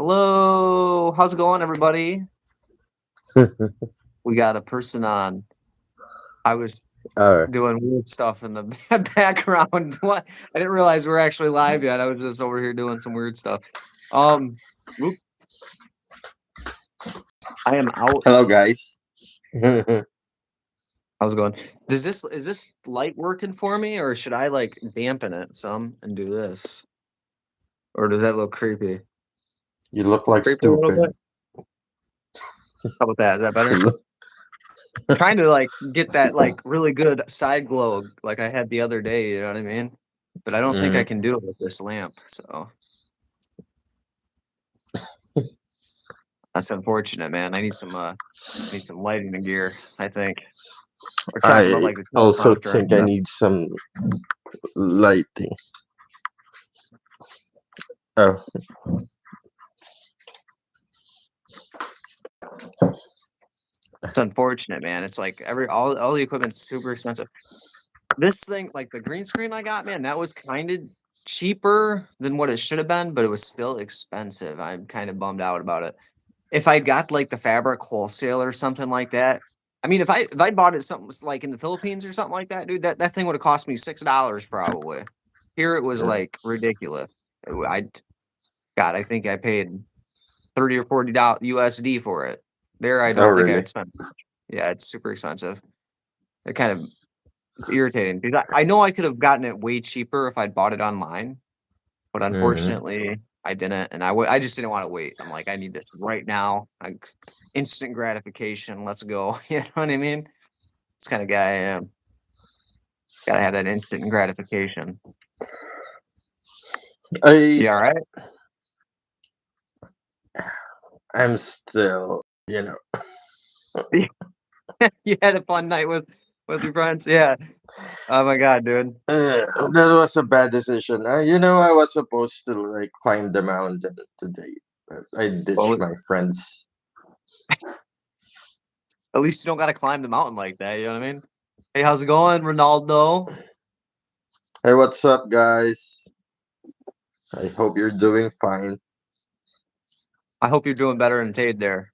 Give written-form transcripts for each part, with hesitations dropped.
Hello, how's it going, everybody? We got a person on. I was Alright. doing weird stuff in the background. What? I didn't realize we are actually live yet. I was just over here doing some weird stuff. Whoop, I am out. Hello, guys. How's it going? Is this light working for me, or should I like dampen it some and do this, or does that look creepy? You look like Creeped a little stupid. bit. How about that? Is that You better? look- Trying to like get that like really good side glow like I had the other day, you know what I mean? But I don't think I Mm. can do it with this lamp, so that's unfortunate, man. I need some lighting gear, I think. We're talking about I like the also teleprompter and think I stuff. need some lighting. Oh, It's unfortunate, man. It's like all the equipment's super expensive. This thing, like the green screen I got, man, that was kind of cheaper than what it should have been, but it was still expensive. I'm kind of bummed out about it. If I got like the fabric wholesale or something like that, I mean, if I bought it something like in the Philippines or something like that, dude, that thing would have cost me $6 probably. Here it was mm. like ridiculous. I God, I think I paid 30 or 40 USD for it. There, I Oh, don't think I really? would spend. Yeah, it's super expensive. It kind of irritating because I know I could have gotten it way cheaper if I'd bought it online, but Mm. unfortunately, I didn't, and I just didn't wanna wait. I'm like, "I need this right now, like, instant gratification, let's go." You know what I mean? It's kinda guy I am. Gotta have that instant gratification. I You alright? I'm still, you know. You had a fun night with your friends? Yeah. Oh my god, dude. Oh, That was a bad decision. I was supposed to like climb the mountain today, but I ditched well, my friends. at least you don't gotta climb the mountain like that, you know what I mean? "Hey, how's it going, Ronaldo?" Hey, what's up, guys? I hope you're doing fine. I hope you're doing better than Tade there,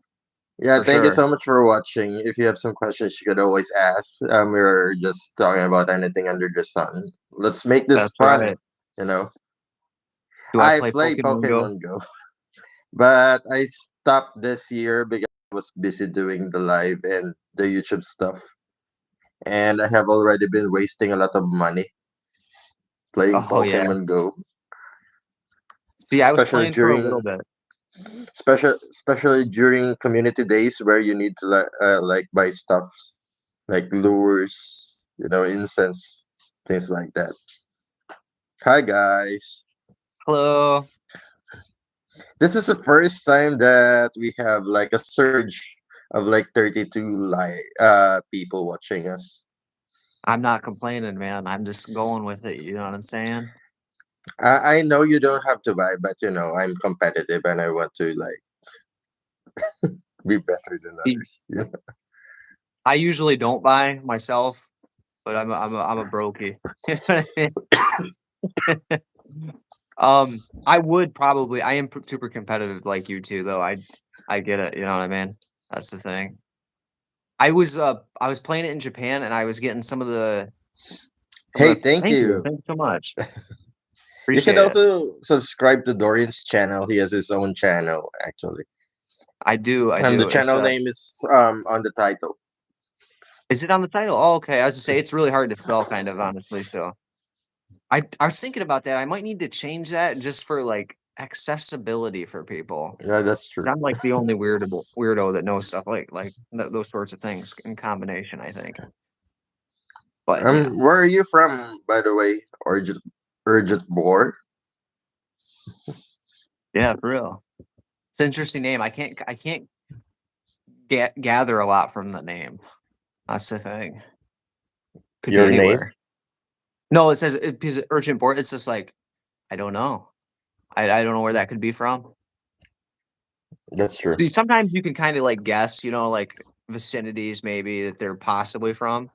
Yeah, for thank you sure. so much for watching. If you have some questions, you could always ask. We're just talking about anything under the sun. Let's make this That's fun. right. You know, Do I I play play Pokemon Go? Pokemon Go, but I stopped this year because I was busy doing the live and the YouTube stuff, and I have already been wasting a lot of money playing Oh, yeah. Pokemon Go, See, I was especially playing for a during little bit. especially during community days where you need to like buy stuffs like lures, incense, things like that. Hi guys. Hello. This is the first time that we have like a surge of like 32 people watching us. I'm not complaining, man. I'm just going with it. You know what I'm saying? I know you don't have to buy, but I'm competitive and I want to like be better than See, others. I usually don't buy myself, but I'm a brokey. You know what I mean? I would probably. I am super competitive like you too, though. I get it. You know what I mean? That's the thing. I was playing it in Japan, and I was getting some Hey, of the. thank Thank you. you. Thank you so much. You should Appreciate it. also subscribe to Dorian's channel. He has his own channel actually. I do. I And the do. channel name is on the title. Is it on the title? Oh, okay. I was to say it's really hard to spell, kind of honestly. So I was thinking about that. I might need to change that just for like accessibility for people. Yeah, that's 'Cause true. I'm like the only weirdo that knows stuff like those sorts of things in combination, I think. But yeah, Where are you from, by the way? Urgent Boar? yeah, for real. It's an interesting name. I can't gather a lot from the name. That's the thing. Could be Your name? anywhere. No, it says because urgent board. It's just like I don't know. I don't know where that could be from. That's true. See, sometimes you can kind of like guess, like vicinities maybe that they're possibly from.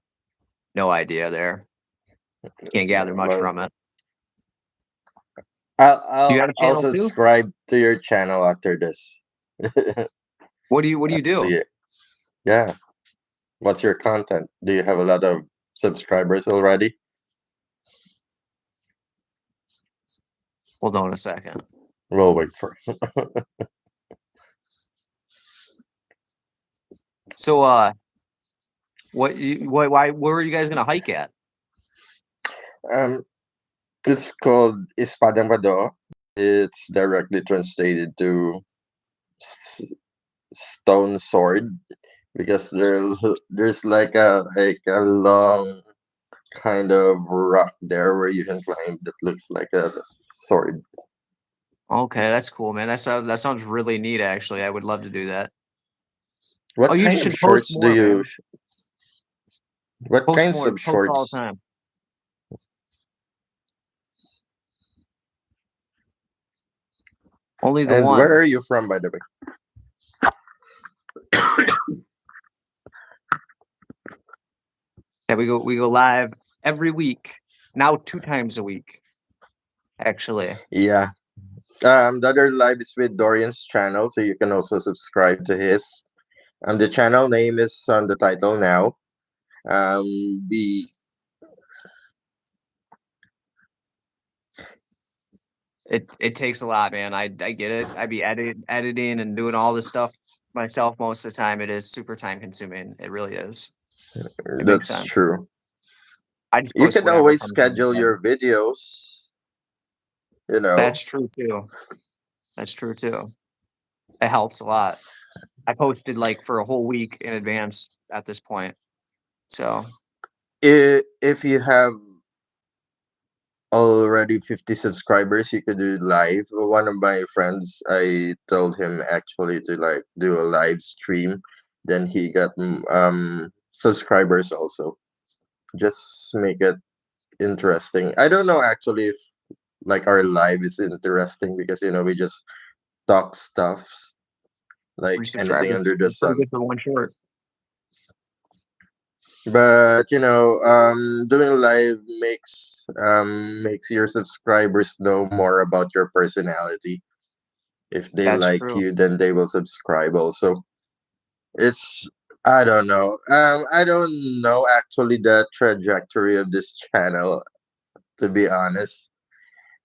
No idea there. Can't gather much Well, from it. You I'll got a I'll channel too? subscribe to your channel after this. What do you do? Actually, yeah. What's your content? Do you have a lot of subscribers already? Hold on a second. We'll wait for. So where were you guys gonna hike at? Um, it's called Espadang Bado. It's directly translated to s- stone sword because there's like a long kind of rock there where you can climb that looks like a sword. Okay, that's cool, man. That sounds really neat actually. I would love to do that. Oh, What you kind of should post shorts do more, you? man. What Post kinds more. of Post all the shorts? time. Only the And where one. are you from, by the way? Yeah, we go live every week. Now 2 times a week, actually. Yeah. The other live is with Dorian's channel, so you can also subscribe to his. The channel name is on the title now. The It takes a lot, man. I get it. I be editing and doing all this stuff myself most of the time. It is super time consuming. It really is. It makes That's sense. true. I just You post can whatever always comes in my schedule head. your videos. You know. That's true too. That's true too. It helps a lot. I posted like for a whole week in advance at this point. So If you have already 50 subscribers, you could do live. One of my friends, I told him actually to like do a live stream. Then he got subscribers also. Just make it interesting. I don't know actually if like our live is interesting because we just talk stuff like three anything subscribers under the is pretty sun. good for one short. But doing live makes your subscribers know more about your personality. If they That's like true. you, then they will subscribe also. It's I don't know. I don't know actually the trajectory of this channel, to be honest,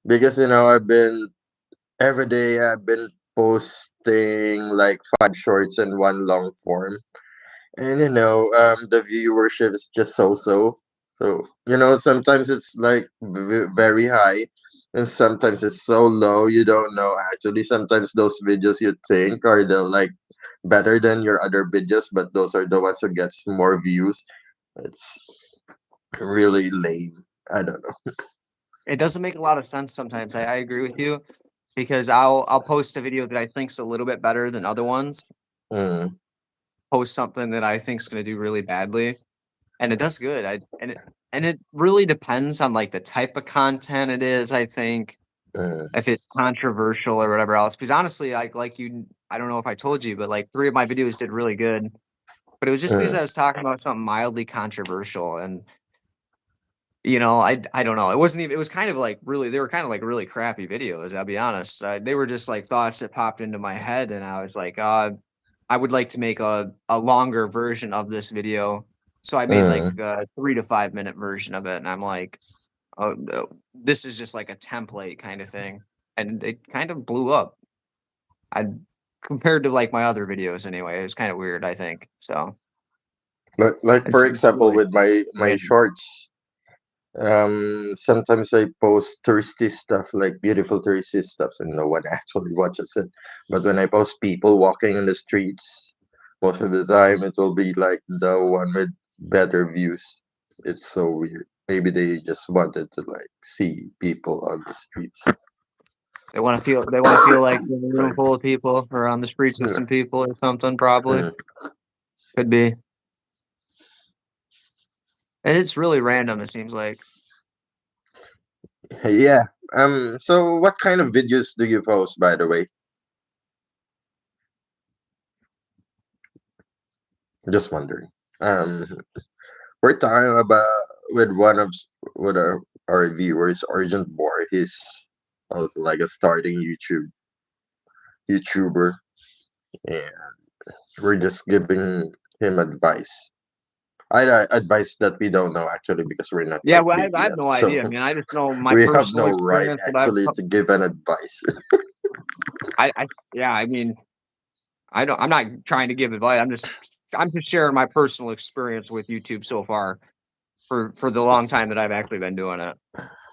because I've been every day I've been posting like 5 shorts and one long form, and the viewership is just so. So sometimes it's like very high, and sometimes it's so low. You don't know actually. Sometimes those videos you think are the like better than your other videos, but those are the ones who gets more views. It's really lame. I don't know. It doesn't make a lot of sense sometimes. I agree with you because I'll post a video that I think's a little bit better than other ones. Mm, Post something that I think's gonna do really badly, and it does good. And it really depends on like the type of content it is. I think mm, if it's controversial or whatever else. Because honestly, like you, I don't know if I told you, but like 3 of my videos did really good. But it was just because mm, I was talking about something mildly controversial, and I don't know. It wasn't even. It was kind of like really. They were kind of like really crappy videos. I'll be honest. They were just like thoughts that popped into my head, and I was like, I would like to make a longer version of this video. So I made like mm. a 3 to 5 minute version of it, and I'm like, oh no, this is just like a template kind of thing, and it kind of blew up. I compared to like my other videos anyway. It was kind of weird. I think so. Like for It's example, really with my random. shorts. Sometimes I post touristy stuff, like beautiful touristy stuff, and no one actually watches it. But when I post people walking in the streets, most of the time it will be like the one with better views. It's so weird. Maybe they just wanted to like see people on the streets. They want to feel like you're in a room Sorry. full of people or on the streets with Yeah. some people or something, probably. Mm. Could be. And it's really random, it seems like. Yeah. So what kind of videos do you post, by the way? Just wondering. Um, we're talking about with one of with our viewers, Argent Borges. also like a starting YouTuber, and we're just giving him advice. Advice that we don't know actually because we're not Yeah, that well, big I have yet. no So idea, man. I just know my we have personal no right experience that actually to give an advice. yeah, I mean, I'm not trying to give advice. I'm just sharing my personal experience with YouTube so far for the long time that I've actually been doing it.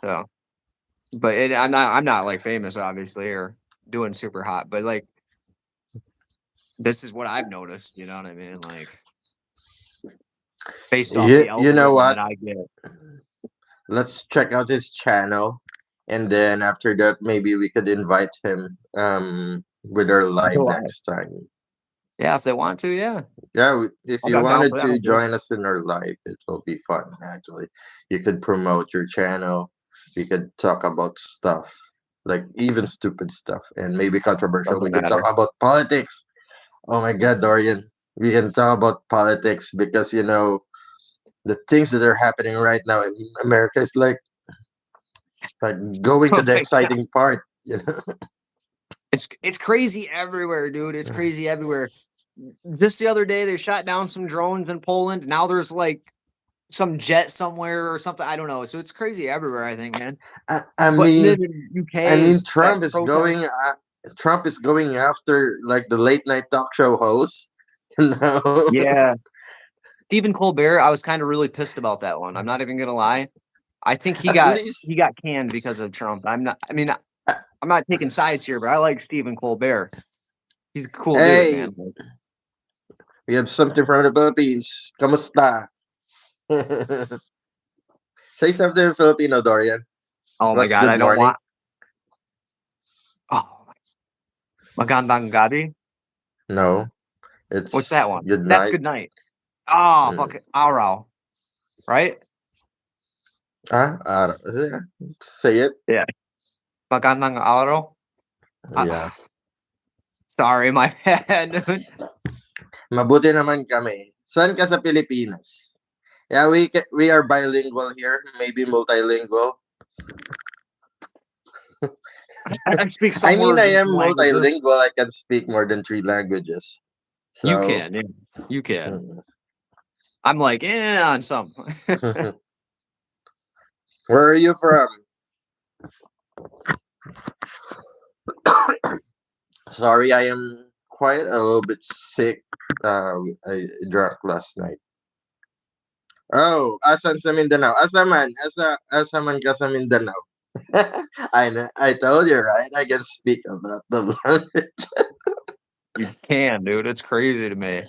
So, but I'm not like famous obviously or doing super hot, but like this is what I've noticed, you know what I mean? Like based off the You know algorithm what? that I get. Let's check out his channel, and then after that, maybe we could invite him with our live Live. next time. Yeah, if they want to, yeah. Yeah, if you I'm down for wanted that. to join us in our live, it will be fun. Actually, you could promote your channel. We could talk about stuff like even stupid stuff and maybe controversial. We Doesn't could talk matter. about politics. Oh my God, Dorian, we can talk about politics because the things that are happening right now in America is like going to Oh the my God. exciting part. You know, It's crazy everywhere, dude. It's crazy everywhere. Just the other day they shot down some drones in Poland. Now there's like some jet somewhere or something. I don't know. So it's crazy everywhere, I think, man. I But and then mean, in UK is that Trump is protest. going. Trump is going after like the late night talk show host. You know, Yeah. Stephen Colbert, I was kind of really pissed about that one. I'm not even gonna lie. I think at least he got canned because of Trump. I mean, uh, I'm not taking sides here, but I like Stephen Colbert. He's a cool dude, hey, man. Like, we have something from the Philippines. Kamusta? Say something in Filipino, Dorian. oh my What's god, good I don't morning? want. Oh, magandang gabi. No, What's it's that one? good That's night. good night. Ah, oh, Mm. fuck it. Araw, right? Yeah, say it. Yeah. Magandang araw. Yeah. Sorry, my bad. Dude. Mabuti naman kami. Saan ka sa Pilipinas? Yeah, we are bilingual here, maybe multilingual. I speak I some mean, words I in am some languages. multilingual. I can speak more than three languages. You So, can, yeah. You can. mm. I'm like, on some. Where are you from? Sorry, I am quite a little bit sick. I drank last night. Oh, asan sa Mindanao? Asaman ka sa Mindanao? I know, I told you, right? I can speak about the You can, dude. It's crazy to me.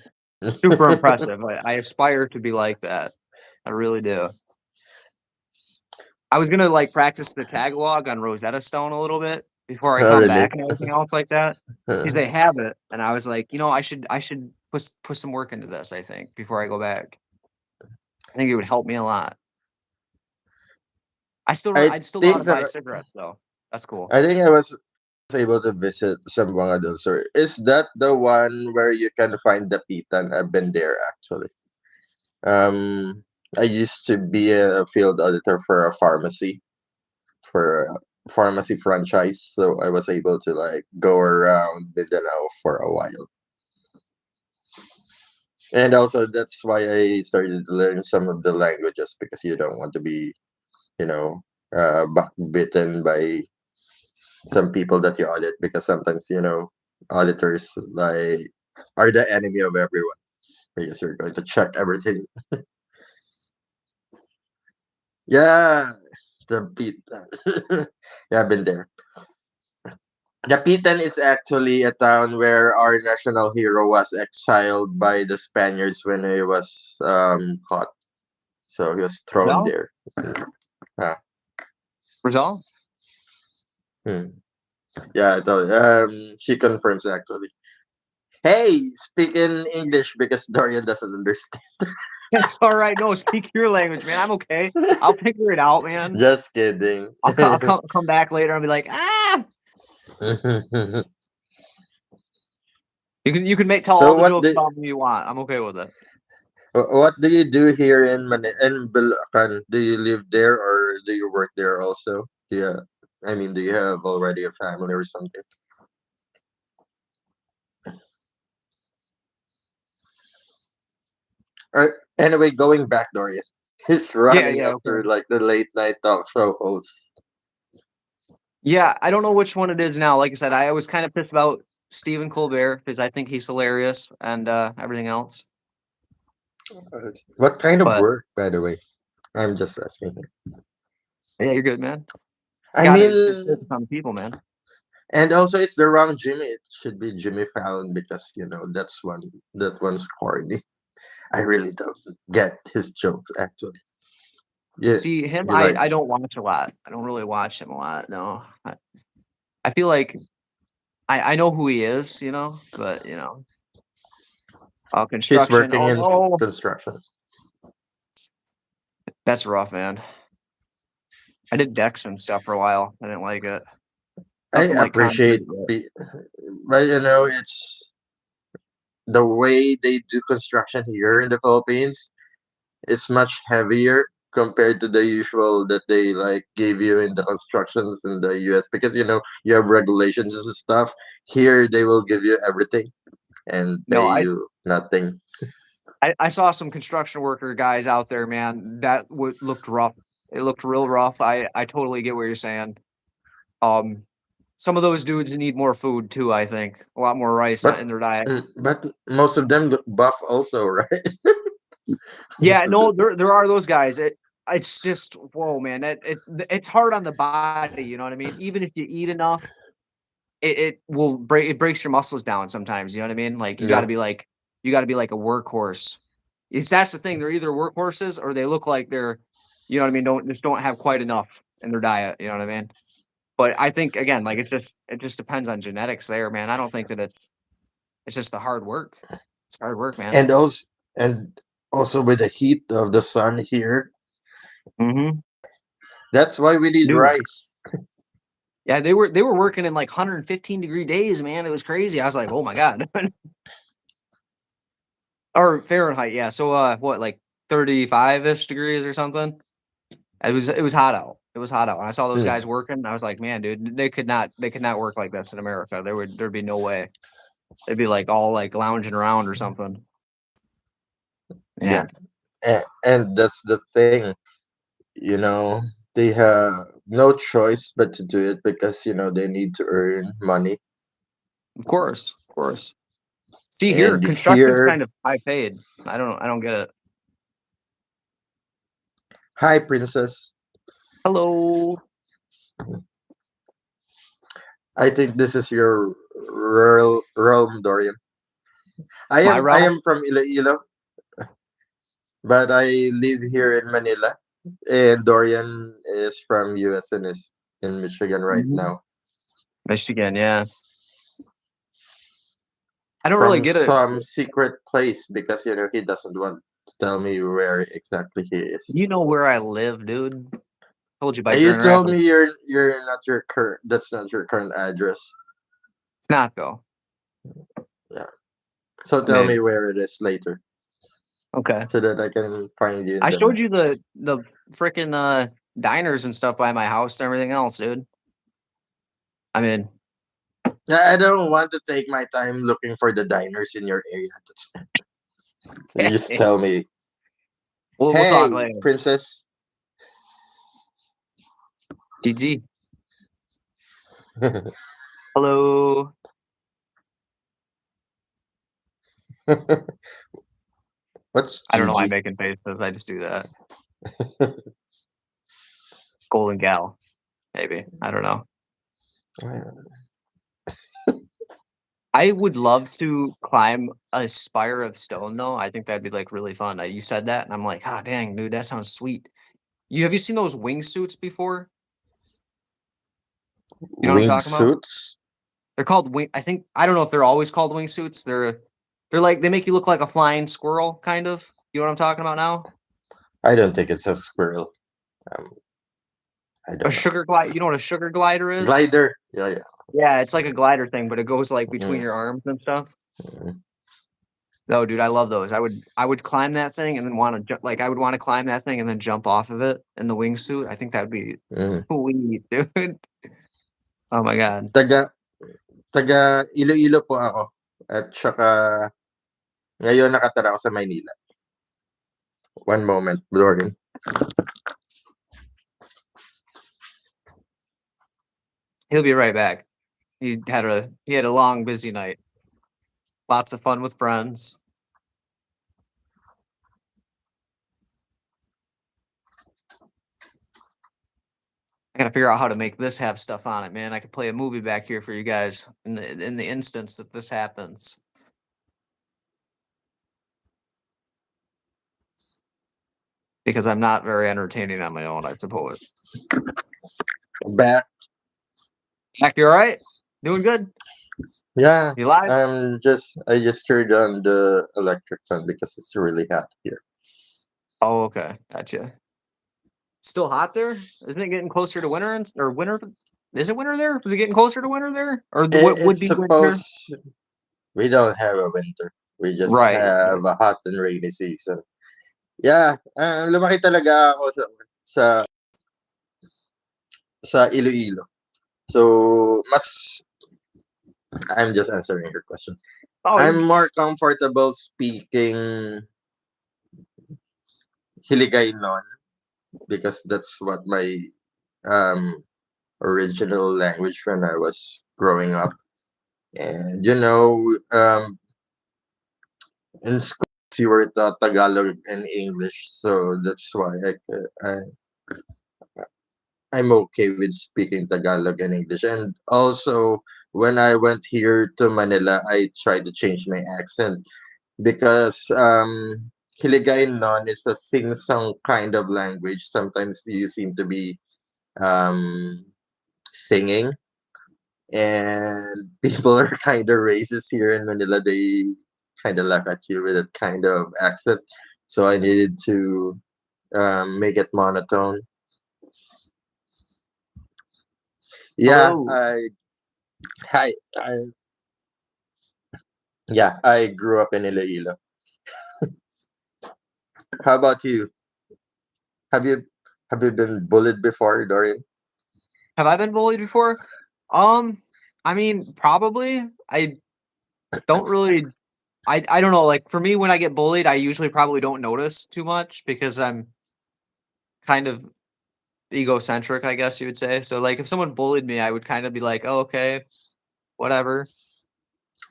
Super language. impressive. I aspire to be like that. I really do. I was gonna like practice the Tagalog on Rosetta Stone a little bit before I Oh, come really? back and everything else like that. Because they have it, and I was like, I should put some work into this. I think before I go back, I think it would help me a lot. I I'd still know how to think buy that cigarettes though. That's cool. I think I was able to visit Zamboanga del Sur. Is that the one where you can find the pitan? I've been there actually. Um, I used to be a field auditor for a pharmacy franchise, so I was able to like go around Mindanao for a while. And also that's why I started to learn some of the languages because you don't want to be, you know, bitten by some people that you audit because sometimes, auditors like are the enemy of everyone because you're going to check everything. Yeah, the Pitan. Yeah, I've been there. The Pitan is actually a town where our national hero was exiled by the Spaniards when he was caught. So he was thrown Rizal, there. Ah, Rizal. hmm. Yeah, I told she confirms actually. Hey, speak in English because Dorian doesn't understand. It's all right. No, speak your language, man. I'm okay. I'll figure it out, man. Just kidding. I'll come back later and be like, you can make tell all So the what jokes do about me you want. I'm okay with it. what do you do here in Bulacan? Do you live there or do you work there also? Yeah. I mean, do you have already a family or something? Alright, anyway, going back, Dorian. He's Yeah, running yeah, after okay. like the late night talk show host. Yeah, I don't know which one it is now. Like I said, I was kind of pissed about Stephen Colbert because I think he's hilarious and everything else. What kind of But work, by the way? I'm just asking. yeah, you're good, man. I Got to mean, focus on people, man. and also it's the wrong Jimmy. It should be Jimmy Fallon because that one's corny. I really don't get his jokes actually. Yeah, See him, you like I don't watch a lot. I don't really watch him a lot. No, I feel like I know who he is, but he's construction. working Oh in no, construction. that's rough, man. I did decks and stuff for a while. I didn't like it. I Nothing like appreciate, concrete yet. the, but it's the way they do construction here in the Philippines. It's much heavier compared to the usual that they like give you in the constructions in the US because you have regulations and stuff. Here they will give you everything and No, pay you nothing. I saw some construction worker guys out there, man. That looked rough. It looked real rough. I totally get what you're saying. Um, some of those dudes need more food too. I think a lot more rice But in their diet. but most of them look buff also, right? Yeah, Most of the no, there are those guys. It's just whoa, man. It's hard on the body. You know what I mean? Even if you eat enough, it breaks your muscles down sometimes. You know what I mean? Like yeah. you got to be like a workhorse. That's the thing. They're either workhorses or they look like they're, you know what I mean. Don't have quite enough in their diet. You know what I mean? But I think again, like it just depends on genetics there, man. I don't think that it's just the hard work. It's hard work, man. And also with the heat of the sun here, Hmm. that's why we need Dude, rice. yeah, they were working in like 115-degree days, man. It was crazy. I was like, oh my god, or Fahrenheit, yeah. So what, like 35-ish degrees or something? It was hot out. It was hot out. And I saw those Hmm. guys working. I was like, man, dude, they could not work like this in America. There'd be no way. They'd be like all like lounging around or something. Yeah, Man, and that's the thing. You know, they have no choice but to do it because they need to earn money. of course, of course. See here, And construction's here, kind of high paid. I don't get it. hi, princess. Hello, I think this is your rural realm, Dorian. I my am I realm. am from Iloilo, but I live here in Manila. And Dorian is from US and is in Michigan right Mhm. now. Michigan, yeah. I don't really From get it. some secret place because he doesn't want to tell me where exactly he is. You know where I live, dude. Told you by And you Grand told Rapids. me you're not your current. That's not your current address. It's not though. Yeah. So I tell mean, me where it is later okay. so that I can find you in I the showed map. you the freaking diners and stuff by my house and everything else, dude. I mean, Yeah, I don't want to take my time looking for the diners in your area. You just tell me, we'll talk hey, later. princess. GG. Hello. What's I don't know why I'm Gigi? making faces. I just do that. Golden gal, maybe. I don't know. I would love to climb a spire of stone though. I think that'd be like really fun. You said that, and I'm like, ah, dang, dude, that sounds sweet. Have you seen those wingsuits before? You know what I'm talking about? Wingsuits? They're called wing. I think I don't know if they're always called wingsuits. They're like they make you look like a flying squirrel, kind of. You know what I'm talking about now? I don't think it's a squirrel. Um, I A don't know. sugar glide. You know what a sugar glider is? Glider? Yeah, yeah. Yeah, it's like a glider thing, but it goes like between Mm, your arms and stuff. mm, No, dude, I love those. I would climb that thing and then want to like I would want to climb that thing and then jump off of it in the wingsuit. I think that'd be mm. sweet, dude. Oh my god. Taga taga Iloilo po ako at saka ngayon nakatira ako sa Maynila. One moment, Dorian. He'll be right back. He had a long, busy night. Lots of fun with friends. I gotta figure out how to make this have stuff on it, man. I could play a movie back here for you guys in the instance that this happens. Because I'm not very entertaining on my own, I suppose. Back. Jack, you all right? Doing good? Yeah, You live? I just turned on the electric fan because it's really hot here. Oh, okay, gotcha. Still hot there? Isn't it getting closer to winter or winter? Is it winter there? Is it getting closer to winter there, or what would It's be winter? supposed we don't have a winter. We just Right. have a hot and rainy season. Yeah, lumaki talaga ako sa sa Iloilo. So, I'm just answering your question. Oh, I'm more comfortable speaking Hiligaynon because that's what my um original language when I was growing up. And in school you were taught Tagalog and English, so that's why I'm okay with speaking Tagalog and English. And also, when I went here to Manila, I tried to change my accent because Hiligaynon non is a sing-song kind of language. Sometimes you seem to be um, singing, and people are kind of racist here in Manila. They kind of laugh at you with that kind of accent. So I needed to make it monotone. Yeah, hello. I yeah, I grew up in Iloilo. How about you? Have you have you been bullied before, Dorian? Have I been bullied before? Um, I mean, probably. I don't really. I don't know. Like for me, when I get bullied, I usually probably don't notice too much because I'm kind of egocentric, I guess you would say. So like if someone bullied me, I would kind of be like, "Oh, okay, whatever."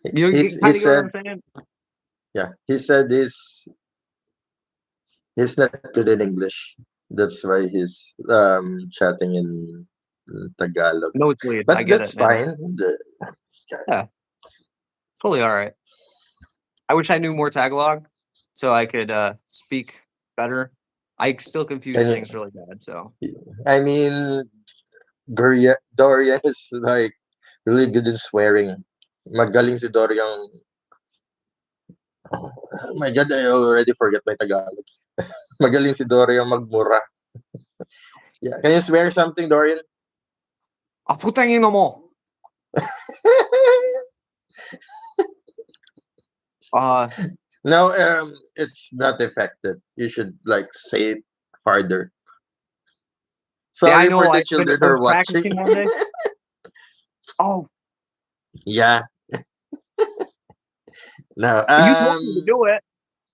You He kind of get what said I'm saying? yeah, he said he's not good in English. That's why he's chatting in Tagalog. Nosebleed. I But get that's it, man. fine. Yeah, totally all right. I wish I knew more Tagalog so I could speak better. I still confuse Can things really bad. So I mean Dorian is like really good in swearing. Magaling si Dorian. Oh my God, I already forget my Tagalog. Magaling si Dorian magmura. Yeah, can you swear something, Dorian? ah, putang ina mo. Uh, No, it's not effective. You should like say it harder. yeah, I Sorry for know. the I children who was are watching. practicing one day. Oh, Yeah. No. you told me to do it.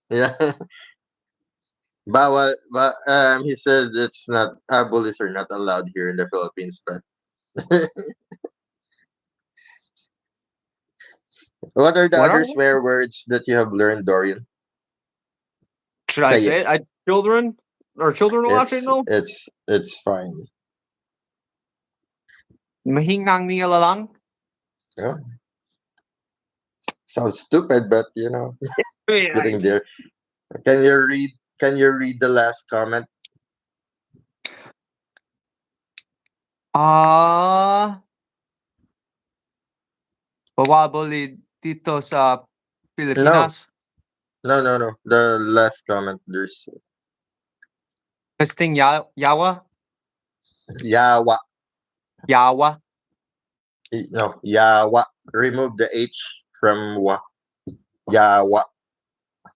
Yeah. He said it's not bullies are not allowed here in the Philippines, but what are the What are other they? swear words that you have learned, Dorian? Should I Say say it. it? Children watching though? It's fine. Mahingang niya lang. Yeah. Sounds stupid, but it's Very getting nice. there. Can you read can you read the last comment? Ah, bawabali dito sa No. Pilipinas. No. The last comment there's Pesting yawa? Yawa. Yawa? No, Yawa. Remove the H from wa. Yawa.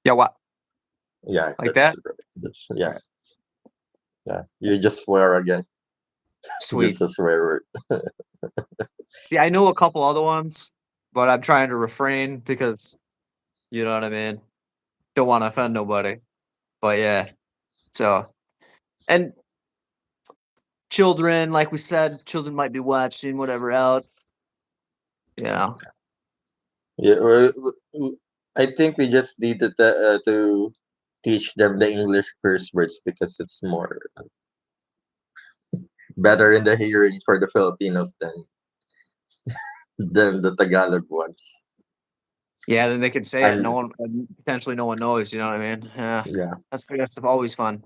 Yawa. Yeah, Like that? that's yeah. Yeah. You just swear again. Sweet. Just a swear word. See, I know a couple other ones, but I'm trying to refrain because you know what I mean. Don't want to offend nobody. But yeah, so and children, like we said, children might be watching whatever out. You know, Yeah, I think we just need to teach them the English curse words because it's more better in the hearing for the Filipinos than the Tagalog ones. yeah. Then they could say it. No And one, potentially, no one knows. You know what I mean? Yeah, yeah, that's always fun.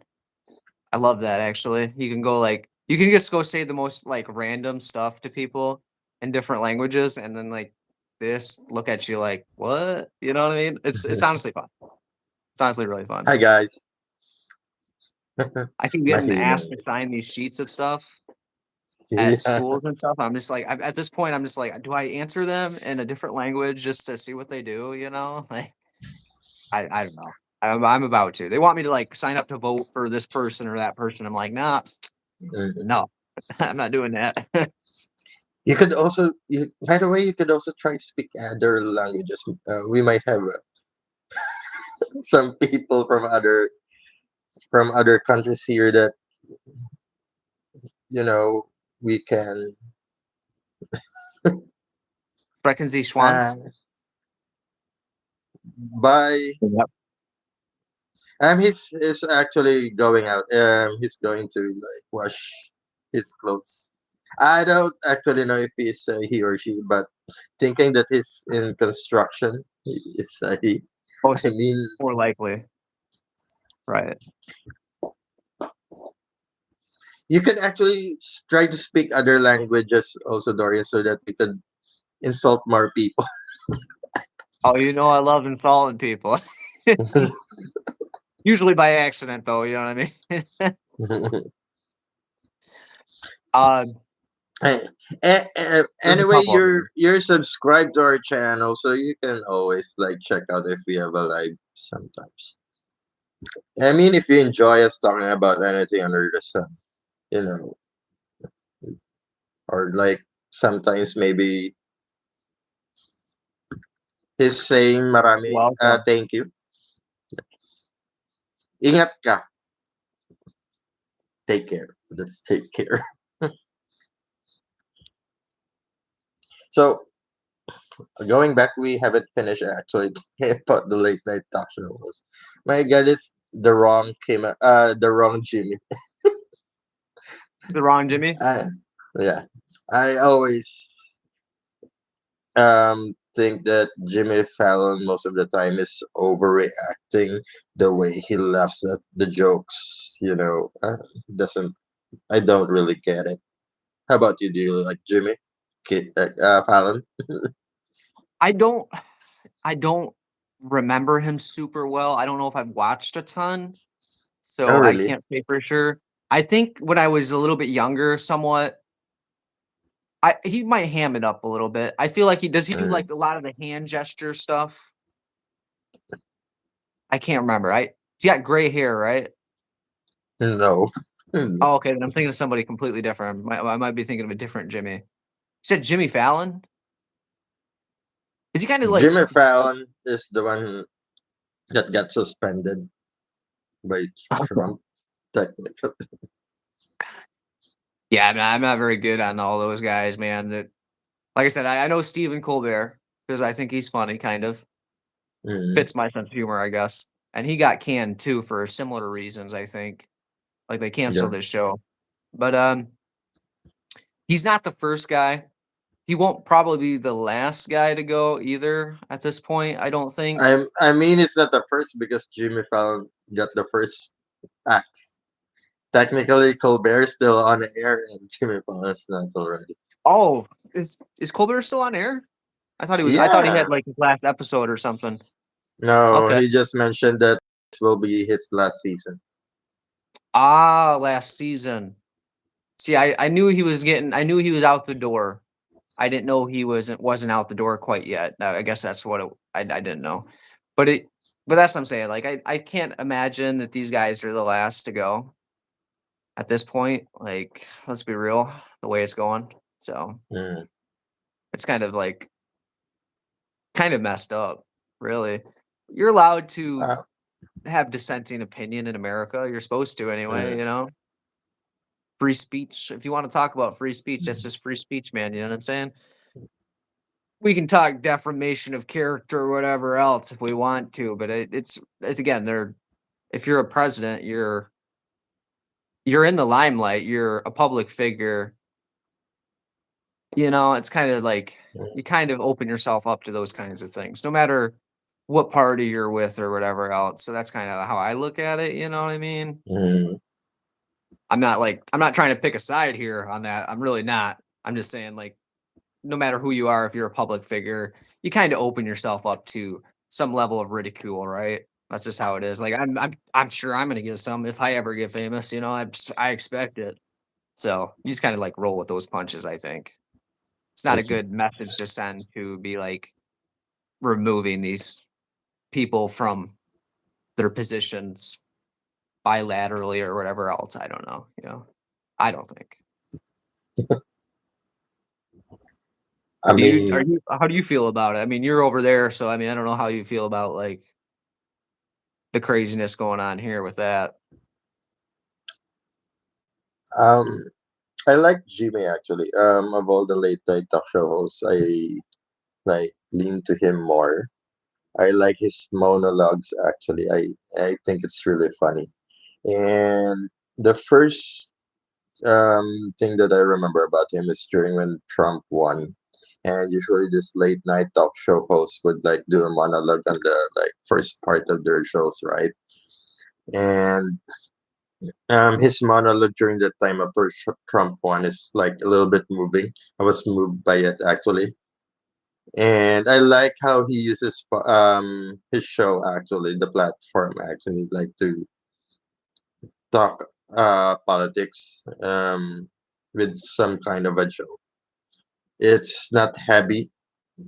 I love that actually. You can go like you can just go say the most like random stuff to people in different languages, and then like this look at you like what? You know what I mean? It's honestly fun. It's honestly really fun. hi guys, I keep getting mahimay. asked to sign these sheets of stuff at Yeah, schools and stuff. I'm just like at this point, I'm just like, do I answer them in a different language just to see what they do? You know, like I don't know. I'm about to. They want me to like sign up to vote for this person or that person. I'm like, nah, mhm. no, I'm not doing that. You could also, by the way, you could also try to speak other languages. We might have some people from other countries here that you know we can. Sprechen Sie Uh, Schwanz? by Yep. he's actually going out. He's going to like wash his clothes. I don't actually know if he's he or she, but thinking that he's in construction, it's he. I Most mean, more likely, right? you can actually try to speak other languages also, Dorian, so that we could insult more people. Oh, you know I love insulting people. Usually by accident, though. You know what I mean? uh, Hey, there's a anyway, couple of them. you're subscribed to our channel, so you can always like check out if we have a live sometimes. I mean, if you enjoy us talking about anything under the sun, you know, or like sometimes maybe he's saying marami, Welcome. thank you. Ingat ka. Take care. Let's take care. So going back, we haven't finished actually talking about the late night talk show host. My God, it's the wrong Jimmy. Is it wrong, Jimmy? Uh, yeah, I always think that Jimmy Fallon most of the time is overreacting the way he laughs at the jokes. Doesn't I don't really get it. How about you? Do you like Jimmy Fallon? I don't. I don't remember him super well. I don't know if I've watched a ton, Oh, so I really? can't say for sure. I think when I was a little bit younger, somewhat, he might ham it up a little bit. I feel like he does. He do Mm, like a lot of the hand gesture stuff. I can't remember. He's got gray hair, right? no. Oh, okay. Then I'm thinking of somebody completely different. I might be thinking of a different Jimmy. You said Jimmy Fallon? Is he kind of like? Jimmy Fallon is the one that got suspended by Trump, technically. Yeah, I'm not very good on all those guys, man. Like I said, I know Stephen Colbert because I think he's funny, kind of Mm, fits my sense of humor, I guess. And he got canned too for similar reasons. I think, like they yeah. canceled his show. But he's not the first guy. He won't probably be the last guy to go either at this point. I don't think. I mean, it's not the first because Jimmy Fallon got the first act. Technically, Colbert's still on the air and Jimmy Fallon's not already. Oh, is Colbert still on air? I thought he was. I thought he had Yeah. like his last episode or something. No, Okay. he just mentioned that this will be his last season. Ah, last season. See, I knew he was getting. I knew he was out the door. I didn't know he wasn't out the door quite yet. I guess that's what I didn't know. But but that's what I'm saying. Like I can't imagine that these guys are the last to go at this point. Like let's be real, the way it's going. So mm, it's kind of messed up, really. You're allowed to uh, have dissenting opinion in America. You're supposed to anyway, mm, you know? Free speech. If you want to talk about free speech, that's just free speech, man. You know what I'm saying? We can talk defamation of character or whatever else if we want to, but it's again, they're if you're a president, you're in the limelight, you're a public figure, you know, it's kind of like mm, you kind of open yourself up to those kinds of things, no matter what party you're with or whatever else. So that's kind of how I look at it, you know what I mean? mm, I'm not trying to pick a side here on that. I'm really not. I'm just saying like no matter who you are, if you're a public figure, you kind of open yourself up to some level of ridicule, right? That's just how it is. Like I'm sure I'm gonna get some if I ever get famous, you know, I expect it. So you just kind of like roll with those punches, I think. It's not I a see. good message to send to be like removing these people from their positions bilaterally or whatever else. I don't know. You know, I don't think. I Do you are mean, you how do you feel about it? I mean, you're over there, so I mean, I don't know how you feel about like the craziness going on here with that. um, I like Jimmy actually. Of all the late night talk show hosts, I like lean to him more. I like his monologues actually. I think it's really funny. And the first thing that I remember about him is during when Trump won. And usually this late night talk show host would like do a monologue on the like first part of their shows, right? And his monologue during the time after Trump won is like a little bit moving. I was moved by it actually. And I like how he uses his show actually, the platform actually like to talk politics with some kind of a joke. It's not heavy,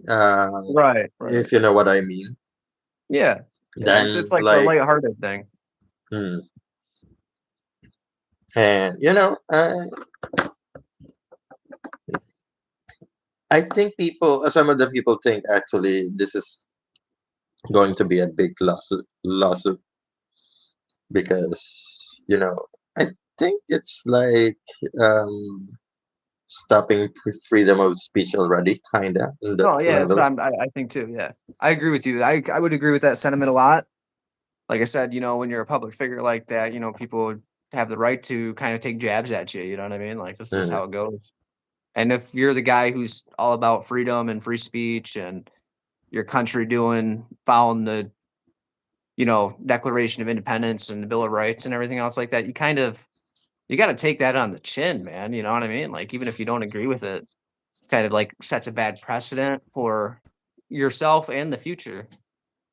uh, Right, right. if you know what I mean. Yeah. Yeah, it's Then like a like, lighthearted thing. hmm, and I think some of the people think actually this is going to be a big lawsuit because I think it's like stopping freedom of speech already, kinda in that Oh, yeah, that's what level. I think too, yeah. I agree with you. I would agree with that sentiment a lot. Like I said, you know, when you're a public figure like that, you know, people have the right to kind of take jabs at you, you know what I mean? Like, that's just Mm, how it goes. And if you're the guy who's all about freedom and free speech and your country following the, you know, Declaration of Independence and the Bill of Rights and everything else like that, you gotta take that on the chin, man, you know what I mean? Like, even if you don't agree with it, it's kind of like sets a bad precedent for yourself and the future,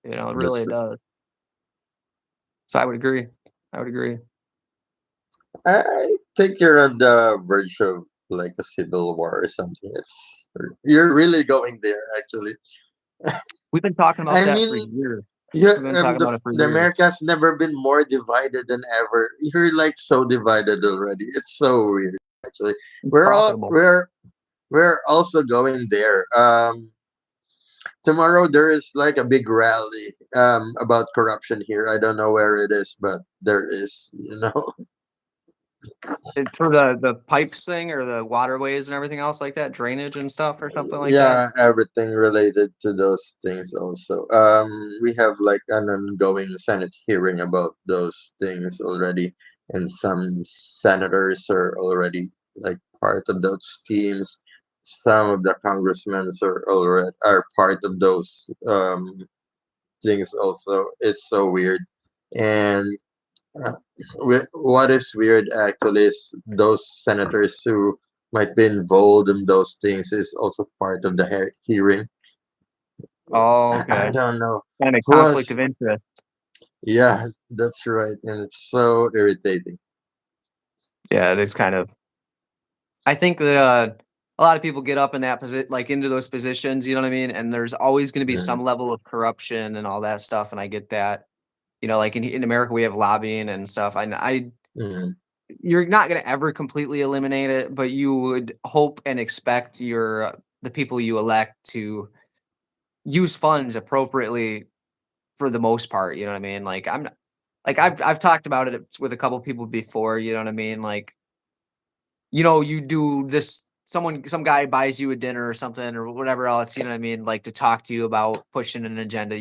you know, it that's really true. does. So I would agree. I would agree. I think you're on the verge of like a civil war or something. You're really going there, actually. We've been talking about I that for mean, years. yeah, We've been talking about it for the years. America's never been more divided than ever. You're like so divided already. It's so weird, actually. It's We're all profitable. we're also going there. Tomorrow there is like a big rally about corruption here. I don't know where it is, but there is. It for the pipes thing or the waterways and everything else like that, drainage and stuff or something like that? Yeah, everything related to those things also. We have like an ongoing Senate hearing about those things already, and some senators are already like part of those schemes. Some of the congressmen are part of those things also. It's so weird. And what is weird actually is those senators who might be involved in those things is also part of the hearing. Oh, I okay. don't know Kinda who conflict was. of interest. Yeah, that's right, and it's so irritating. Yeah, it is kind of I think that, a lot of people get up in that like, into those positions, you know what I mean? And there's always gonna be Mm, some level of corruption and all that stuff, and I get that. You know, like, in America, we have lobbying and stuff. mm, you're not gonna ever completely eliminate it, but you would hope and expect the people you elect to use funds appropriately for the most part, you know what I mean? Like, I'm not like, I've talked about it with a couple people before, you know what I mean? Like, you do this some guy buys you a dinner or something or whatever else, you know what I mean, like, to talk to you about pushing an agenda,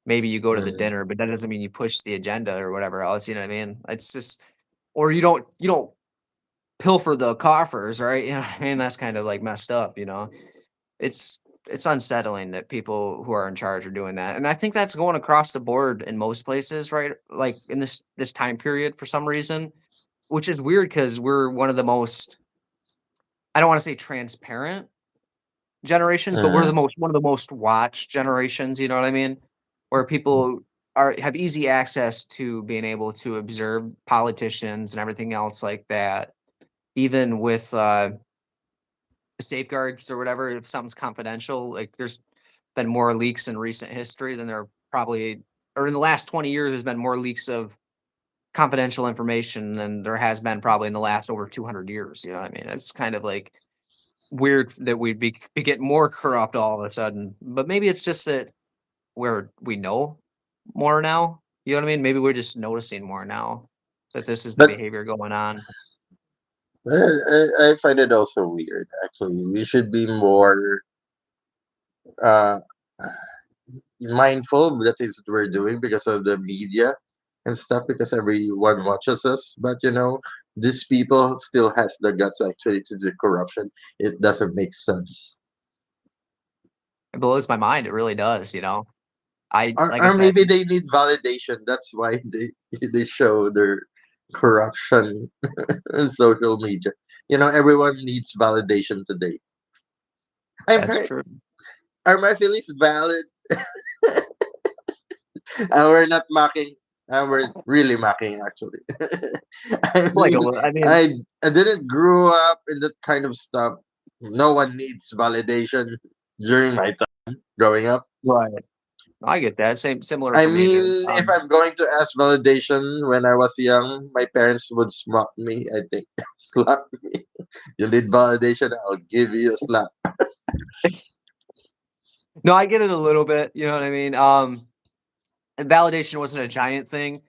maybe you go to the Mm. dinner, but that doesn't mean you push the agenda or whatever else, you know what I mean? It's just or you don't pilfer the coffers, right? You know what I mean? That's kind of, like, messed up, you know? It's unsettling that people who are in charge are doing that, and I think that's going across the board in most places, right? Like, in this time period for some reason, which is weird because 'cause we're one of the most I don't wanna say transparent generations, but we're Mm. one of the most watched generations, you know what I mean? Where people have easy access to being able to observe politicians and everything else like that, even with, safeguards or whatever, if something's confidential, like, there's been more leaks in recent history than there probably or in the last 20 years, there's been more leaks of confidential information than there has been probably in the last over 200 years, you know what I mean? It's kind of, like, weird that we'd be getting more corrupt all of a sudden, but maybe it's just that we know more now, you know what I mean? Maybe we're just noticing more now that this is the But behavior going on. I find it also weird. Actually, we should be more uh, mindful that is what we're doing because of the media and stuff. Because everyone watches us, but these people still has the guts actually to do corruption. It doesn't make sense. It blows my mind, it really does, you know? I Or, like I or said maybe they need validation. That's why they show their corruption on social media. Everyone needs validation today. I'm that's hurt. true. Are my feelings valid? We're not mocking. We're really mocking, actually. I Like a mean, li I mean, I didn't grow up in that kind of stuff. No one needs validation during my time growing up. right. I get that, similar I for me, dude. mean, if I'm going to ask validation when I was young, my parents would smack me, I think. Slap me. You need validation, I'll give you a slap. No, I get it a little bit, you know what I mean? And validation wasn't a giant thing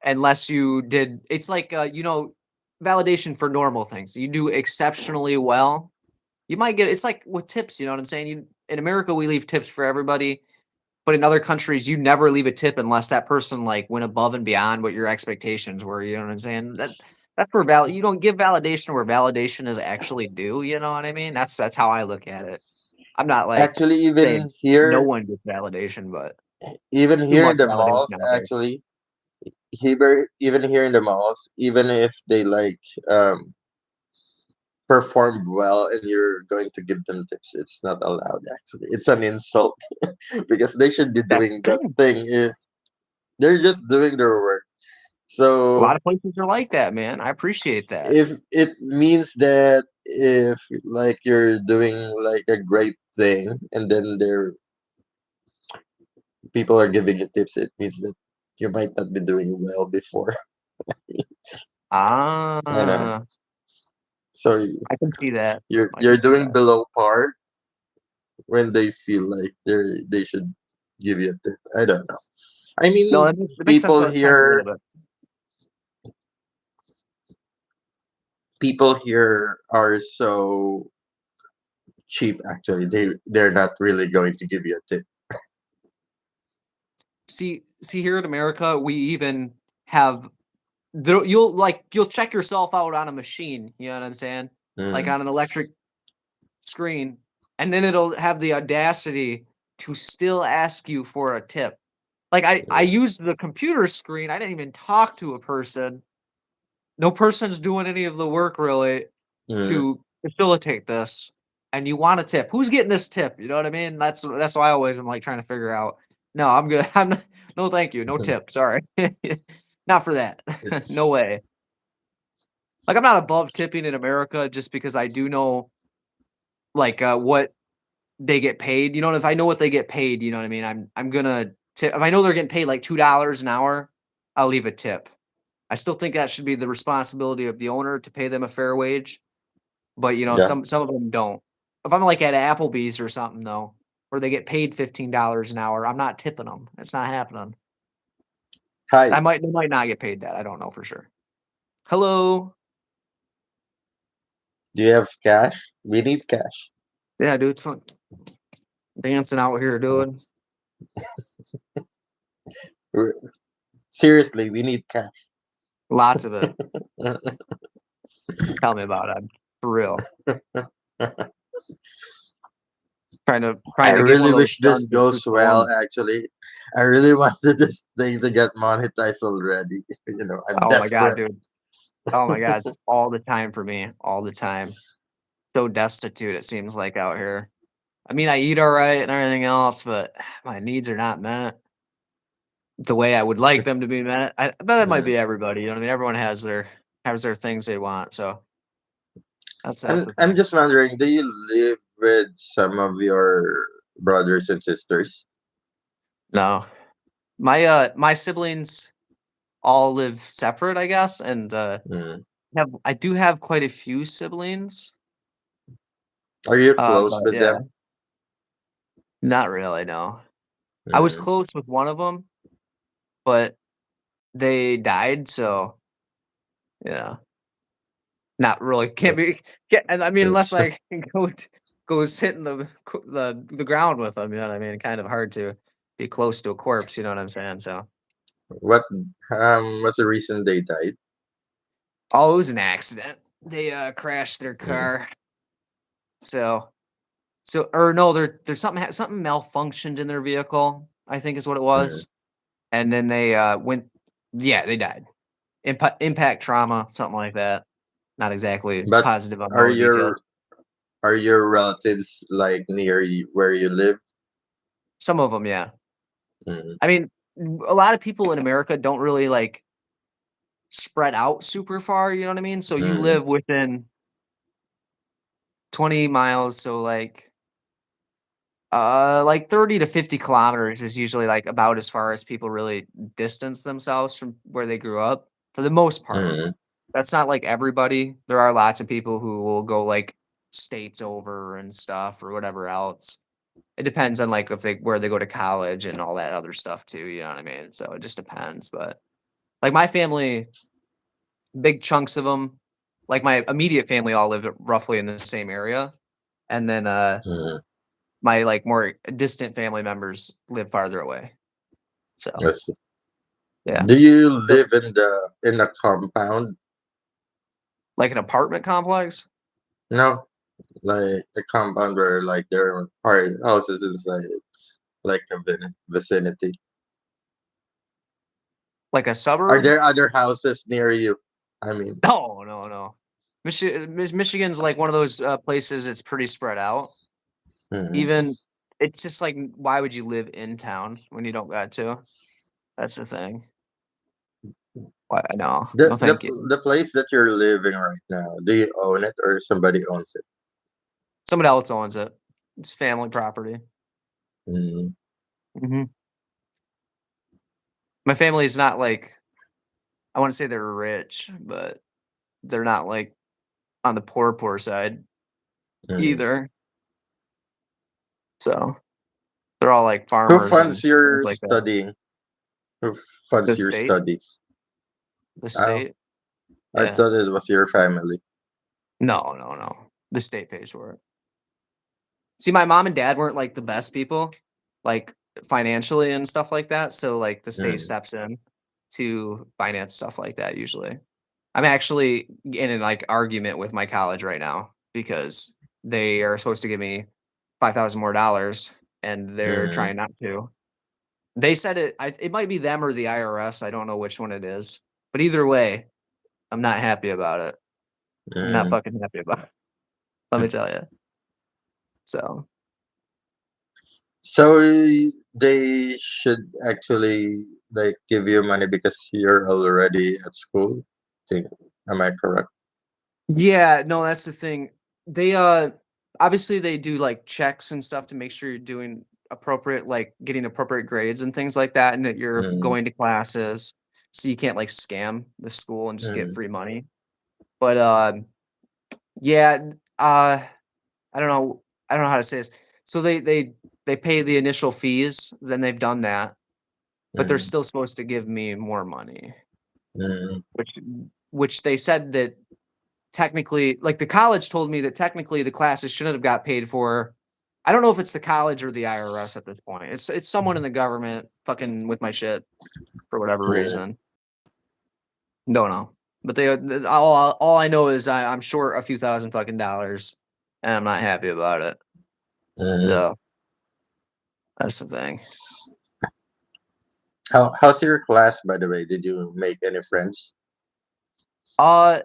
unless you did it's like, validation for normal things. You do exceptionally well, you might get it's like with tips, you know what I'm saying? In America, we leave tips for everybody, but in other countries, you never leave a tip unless that person, like, went above and beyond what your expectations were, you know what I'm saying? That's where you don't give validation where validation is actually due, you know what I mean? That's how I look at it. I'm not, like, Actually, saying no one gets validation, but even too here much in the validation malls, nowadays. actually, even here in the malls, even if they like performed well and you're going to give them tips, it's not allowed. Actually, it's an insult because they should be That's doing the that thing. thing if they're just doing their work. A lot So of places are like that, man. I appreciate that. if it means that if like you're doing like a great thing and then there people are giving you tips, it means that you might not be doing well before. I don't know. Ah, So I can see that. you're I can you're see doing that. below par when they feel like they should give you a tip. I don't know. I No, mean, it makes people sense a little here bit. people here are so cheap. Actually, they're not really going to give you a tip. See, here in America, we even have you'll check yourself out on a machine, you know what I'm saying? Like Mm, on an electric screen, and then it'll have the audacity to still ask you for a tip. Like I mm, used the computer screen, I didn't even talk to a person. No person's doing any of the work really mm. to facilitate this, and you want a tip. Who's getting this tip? You know what I mean? That's why I always am like trying to figure out. No, I'm good. I'm not, no, thank you. No tip. Sorry, not for that. No way. Like I'm not above tipping in America just because I do know like what they get paid. You know, if I know what they get paid, you know what I mean. I'm gonna tip if I know they're getting paid like $2 an hour. I'll leave a tip. I still think that should be the responsibility of the owner to pay them a fair wage, but, Yeah. some of them don't. If I'm, like, at Applebee's or something, though, where they get paid $15 an hour, I'm not tipping them. It's not happening. Hi. They might not get paid that, I don't know for sure. Hello? Do you have cash? We need cash. Yeah, dude, it's fun dancing out here, dude. We're- Seriously, we need cash. Lots of it. Tell me about it, for real. I Trying to get one really of those wish this guns that goes shoots the well. worm. Actually, I really wanted this thing to get monetized already. I'm Oh my god, desperate. dude. Oh my god, it's all the time for me, all the time. So destitute, it seems like out here. I mean, I eat alright and everything else, but my needs are not met the way I would like them to be met. I bet it might Mm. be everybody, you know what I mean? Everyone has their things they want, so that's And the I'm thing. just wondering, do you live with some of your brothers and sisters? No. My siblings all live separate, I guess, and, Mm. I do have quite a few siblings, Are you close but with yeah, them? not really, no. I was Mm. close with one of them, but they died, so, yeah. Not really, can't be That's yeah, and I mean, unless that's I can go sit in the ground with them, you know what I mean? Kind of hard to be close to a corpse, you know what I'm saying? So what what's the reason they died? oh, it was an accident. They, crashed their Mm. car, so or no, there's something malfunctioned in their vehicle, I think is what it Mm. was, and then they, went yeah, they died. Impact trauma, something like that. Not exactly But positive on are all the details. your relatives like near where you live? Some of them, yeah. Mm. I mean, a lot of people in America don't really, like, spread out super far, you know what I mean? So you Mm. live within 20 miles, so, like 30 to 50 kilometers is usually, like, about as far as people really distance themselves from where they grew up, for the most part. Mm. That's not, like, everybody. There are lots of people who will go, like, states over and stuff or whatever else. It depends on, like, if they where they go to college and all that other stuff too, you know what I mean? So it just depends, but, like, my family, big chunks of them, like, my immediate family all lived roughly in the same area, and then, Mm. my, like, more distant family members live farther away. So, I see. yeah. Do you So live in a compound? like an apartment complex? No, like a compound where like there are houses inside it, like a vicinity. Like a Are suburb? there other houses near you? I mean, No, no, no. Michigan's, like, one of those, places that's pretty spread out. mm. Even it's just, like, why would you live in town when you don't got to? That's the thing. Why no. the No, the thank you. the place that you're living right now, do you own it or somebody owns it? Somebody else owns it. It's family property. Mm. Mhm. My family's not, like I wanna say they're rich, but they're not, like, on the poor side Mm. either. So, they're all, like, Who farmers funds and things your like that. studying? Who The funds your state studies? the Oh, state, I yeah. thought it was your family. No, no, no. The state pays for it. See, my mom and dad weren't, like, the best people, like, financially and stuff like that, so, like, the state Mm. steps in to finance stuff like that usually. I'm actually in an, like, argument with my college right now because they are supposed to give me 5,000 more dollars, and they're Mm. trying not to. They said it might be them or the IRS, I don't know which one it is, but either way, I'm not happy about it. I'm not Mm. fucking happy about it, let me tell you. So, So they should actually like give you money because you're already at school. Think, am I correct? yeah, no, that's the thing. They, obviously, they do, like, checks and stuff to make sure you're doing appropriate like, getting appropriate grades and things like that, and that you're Mm. going to classes. so you can't like scam the school and just get Mm, free money. But yeah, I don't know. I don't know how to say this. So they pay the initial fees, then they've done that, but they're mm, still supposed to give me more money, mm, which which they said that technically, like the college told me that technically the classes shouldn't have got paid for. I don't know if it's the college or the IRS at this point. It's someone in the government fucking with my shit for whatever mm, reason. Don't know. But all I know is I'm short a few thousand fucking dollars, and I'm not happy about it. mm. So that's the thing. How's your class, by the way? Did you make any friends? Uh,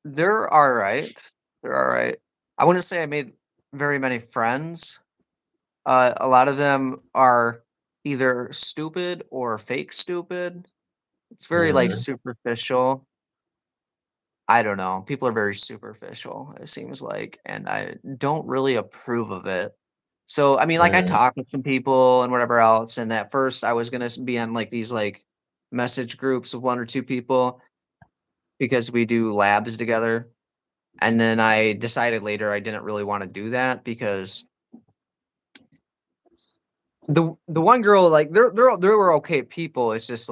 they're all right. They're all right. I wouldn't say I made very many friends. A lot of them are either stupid or fake stupid. It's very like Mm, superficial. I don't know. People are very superficial, it seems like, and I don't really approve of it. So, I mean, like I mm, talked with some people and whatever else, and at first I was gonna be on like these like message groups of one or two people because we do labs together. And then I decided later I didn't really want to do that because the one girl like they were okay people. It's just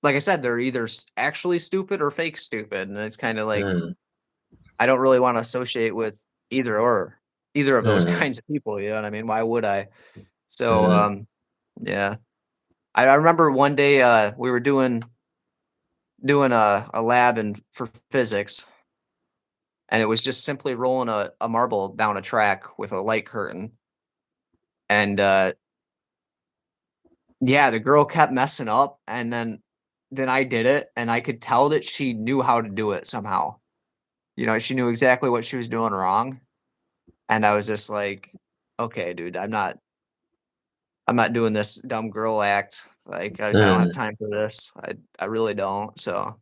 like I said, they're either actually stupid or fake stupid, and it's kind of like mm, I don't really want to associate with either of those mm, kinds of people. You know what I mean? Why would I? So mm, yeah, I remember one day we were doing a lab in for physics, and it was just simply rolling a marble down a track with a light curtain, and yeah, the girl kept messing up, and then I did it, and I could tell that she knew how to do it somehow. You know, she knew exactly what she was doing wrong, and I was just like, "Okay, dude, I'm not doing this dumb girl act. Like, I don't have mm. time for this. I really don't. So,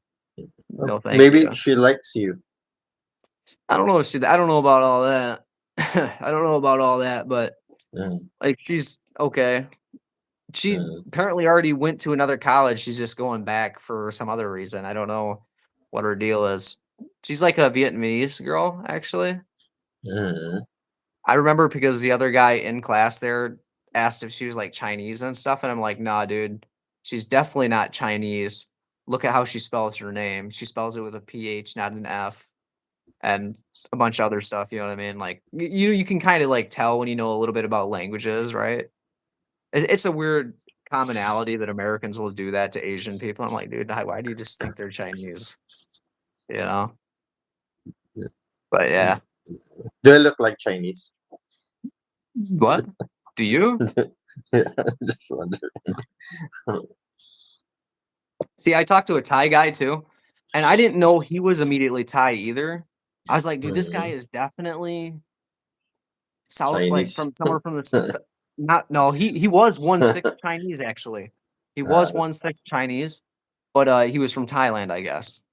no, thank Maybe you." she likes you. I don't know about all that. I don't know about all that, but Mm, like, she's okay. She mm, apparently already went to another college. She's just going back for some other reason. I don't know what her deal is. She's like a Vietnamese girl, actually. mm, I remember because the other guy in class there asked if she was like Chinese and stuff, and I'm like, nah, dude, she's definitely not Chinese. Look at how she spells her name. She spells it with a PH, not an F, and a bunch of other stuff. You know what I mean? Like you can kind of like tell when you know a little bit about languages, right? It's a weird commonality that Americans will do that to Asian people. I'm like, dude, why do you just think they're Chinese? You know? But mm. yeah. Do I look like Chinese? What? Do you? Yeah, just wonder. See, I talked to a Thai guy too, and I didn't know he was immediately Thai either. I was like, dude, this guy Mm, is definitely South, like Chinese. from somewhere from the not no, he was 1/6 Chinese actually. He was That's 1/6 Chinese, but he was from Thailand, I guess.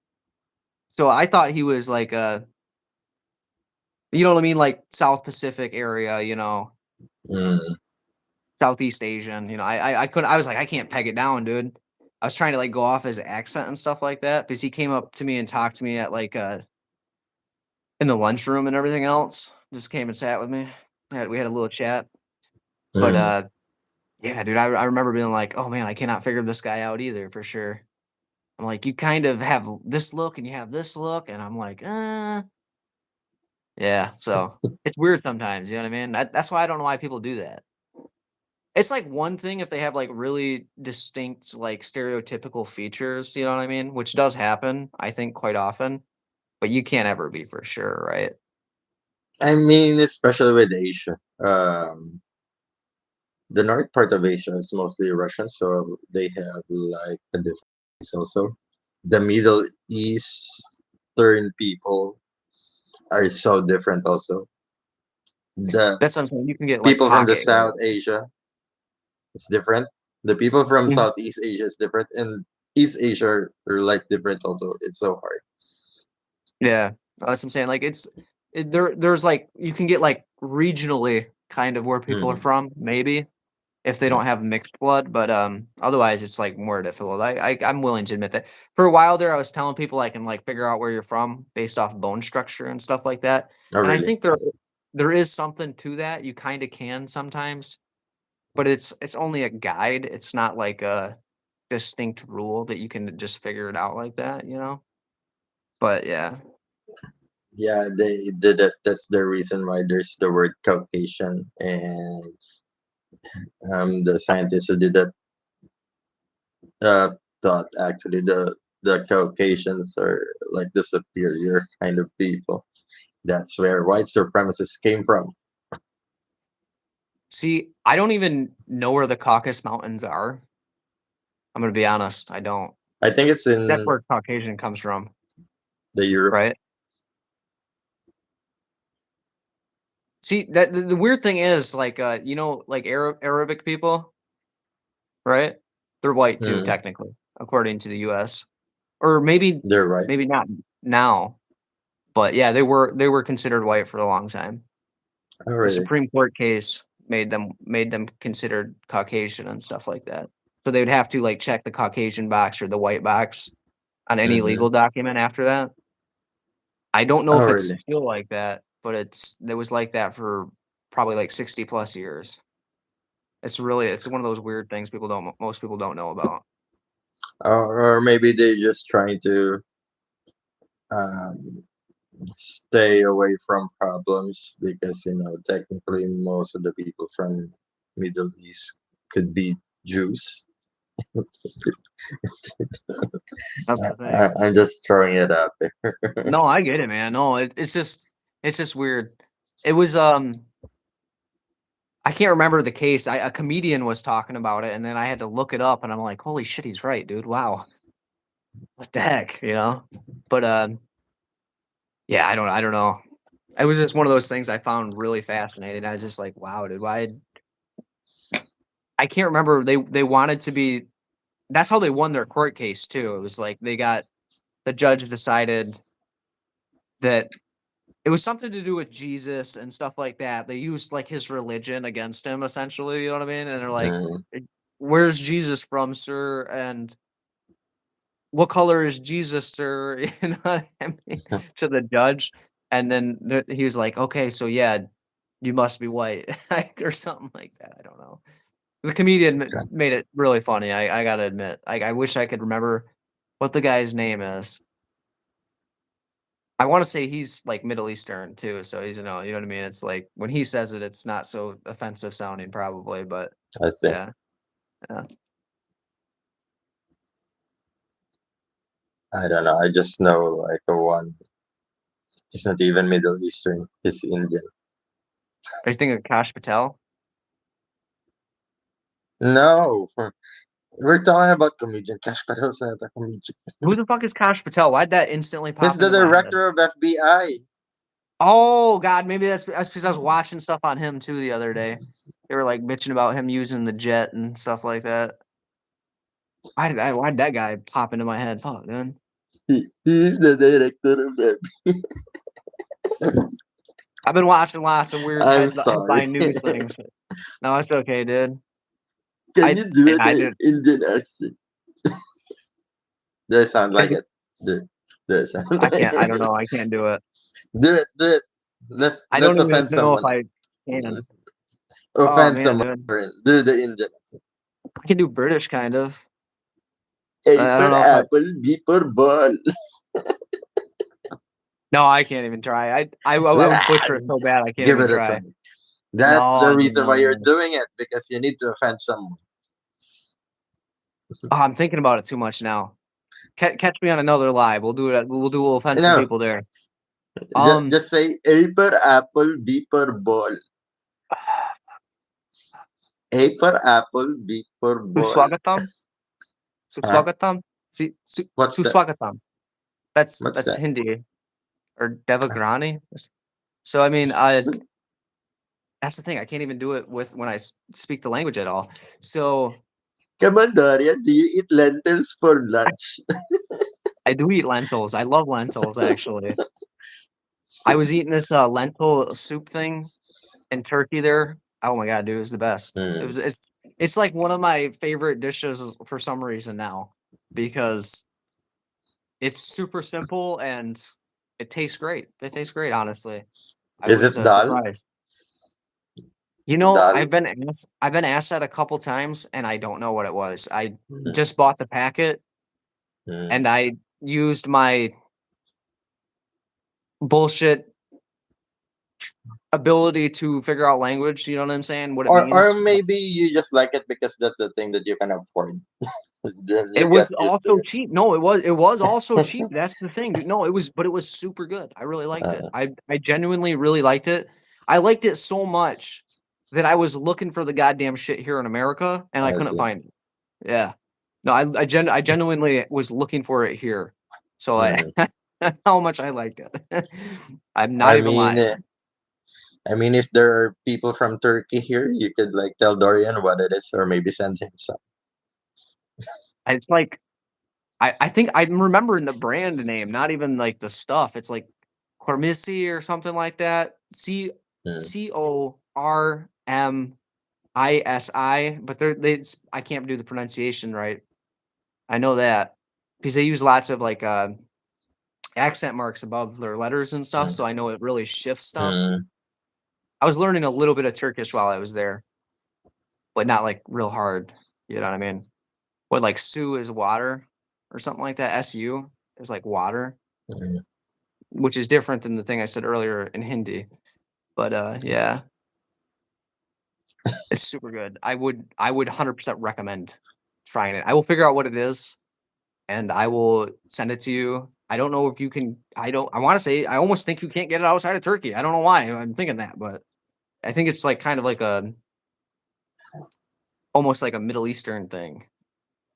So I thought he was like you know what I mean, like South Pacific area, you know, mm, Southeast Asian. You know, I couldn't. I was like, I can't peg it down, dude. I was trying to like go off his accent and stuff like that because he came up to me and talked to me at like in the lunchroom and everything else. Just came and sat with me. We had a little chat. But mm. yeah, dude, I remember being like, oh man, I cannot figure this guy out either for sure. I'm like, you kind of have this look and you have this look, and I'm like, yeah. So it's weird sometimes. You know what I mean? That's why I don't know why people do that. It's like one thing if they have like really distinct, like stereotypical features, you know what I mean? Which does happen, I think, quite often, but you can't ever be for sure, right? I mean, especially with Asia. The north part of Asia is mostly Russian, so they have like a difference also. The Middle Eastern people are so different also. The That's what I'm saying. You can get like people from the pocket South areas. Asia is different. The people from Mhm. Southeast Asia is different, and East Asia are like different also. It's so hard. Yeah, that's what I'm saying. Like there's like you can get like regionally kind of where people are Mm, from, maybe, if they Mm. don't have mixed blood, but otherwise it's like more difficult. I'm willing to admit that. For a while there, I was telling people I can like figure out where you're from based off bone structure and stuff like that, Oh, and I really? think there is something to that. You kind of can sometimes, but it's only a guide. It's not like a distinct rule that you can just figure it out like that, you know? But yeah. Yeah, they did it. That's the reason why there's the word Caucasian, and the scientists who did that uh, thought actually the Caucasians are like the superior kind of people. That's where white supremacists came from. See, I don't even know where the Caucasus Mountains are. I'm gonna be honest, I don't. I think it's That's in where Caucasian comes from, the Europe. right? See, that the weird thing is like you know, like Arabic people, right? They're white too, Mm, technically, according to the US. Or they're right. maybe not now, but yeah, they were considered white for a long time. Oh, The really? Supreme Court case made them considered Caucasian and stuff like that. So they would have to like check the Caucasian box or the white box on any Mm-hmm. legal document after that. I don't know Oh, if it's really? still like that, but it was like that for probably like 60 plus years. It's one of those weird things most people don't know about. Or maybe they're just trying to um, stay away from problems because technically most of the people from Middle East could be Jews. That's the thing. I'm just throwing it out there. No, I get it, man. No, it's just weird. It was I can't remember the case. A comedian was talking about it, and then I had to look it up, and I'm like, holy shit, he's right, dude. Wow, what the heck, you know? But yeah, I don't know. It was just one of those things I found really fascinating. I was just like, wow, dude. Why? I can't remember. They wanted to be. That's how they won their court case too. It was like the judge decided that it was something to do with Jesus and stuff like that. They used like his religion against him, essentially. You know what I mean? And they're like, Mm, "Where's Jesus from, sir?" And what color is Jesus, sir? You know what I mean? To the judge. And then he was like, okay, so yeah, you must be white, like, or something like that. I don't know. The comedian okay, made it really funny. I gotta admit. Like, I wish I could remember what the guy's name is. I want to say he's like Middle Eastern too, so he's you know what I mean. It's like when he says it, it's not so offensive sounding, probably, but I see. yeah, yeah. I don't know. I just know like a one. He's not even Middle Eastern. He's Indian. Are you thinking of Kash Patel? No, we're talking about comedian. Cash Patel's not a comedian. Who the fuck is Kash Patel? Why'd that instantly He's pop the into my head? director of FBI. Oh God, maybe that's because I was watching stuff on him too the other day. They were like bitching about him using the jet and stuff like that. Why'd that guy pop into my head? Fuck, man. He's the director of that. I've been watching lots of weird I'm sorry. headline news things. No, it's okay, dude. Can I you do yeah, it I in did. Indian accent? Does it sound like it? Does it sound I like can't. I don't it? know. I can't do it. Do it, do it. I Let's don't even offend know if someone. I can. Oh Offend man, someone. dude. Do the Indian. I can do British kind of. A I for don't know if I. apple, B for ball. No, I can't even try. I would butcher it so bad. I can't Give even it a try. try. That's No, the dude, reason no, why you're no. doing it because you need to offend someone. Oh, I'm thinking about it too much now. Catch me on another live. We'll do it. We'll offend some No, people there. just, Um, just say A for apple, B for ball. A for apple, B for ball. Suswagatam, Huh? Suswagatam, What's that? Suswagatam. That's What's that's that? Hindi or Devagrani. So I mean, that's the thing. I can't even do it with when I speak the language at all. So Come on, Dorian. Do you eat lentils for lunch? I do eat lentils. I love lentils actually. I was eating this lentil soup thing in Turkey there. Oh my god, dude, it was the best. Hmm. It's like one of my favorite dishes for some reason now because it's super simple and it tastes great. It tastes great, honestly. I Is was it dal? surprised. You know, Dal? I've been asked that a couple times and I don't know what it was. I Mm, just bought the packet mm. and I used my bullshit ability to figure out language, you know what I'm saying? What it Or means. maybe you just like it because that's the thing that you can afford. Then It you was get used to also it. cheap. No, it was also cheap. That's the thing, dude. No, it was super good. I really liked it. Uh, I genuinely really liked it. I liked it so much that I was looking for the goddamn shit here in America and I I couldn't see. find it. Yeah. No, I genuinely was looking for it here. So I Mm. that's how much I liked it. I'm not I even mean, lying. I mean, if there are people from Turkey here, you could like tell Dorian what it is, or maybe send him some. It's like I think I'm remembering the brand name, not even like the stuff. It's like Cormisi or something like that. Mm, Cormisi, but I can't do the pronunciation right. I know that because they use lots of like accent marks above their letters and stuff, so mm, I know it really shifts stuff. mm, I was learning a little bit of Turkish while I was there, but not like real hard. You know what I mean? What like su is water or something like that. Su is like water, mm. which is different than the thing I said earlier in Hindi. But yeah, it's super good. I would 100% recommend trying it. I will figure out what it is and I will send it to you. I don't know if you can. I want to say I almost think you can't get it outside of Turkey. I don't know why I'm thinking that, but I think it's like kind of like a almost like a Middle Eastern thing.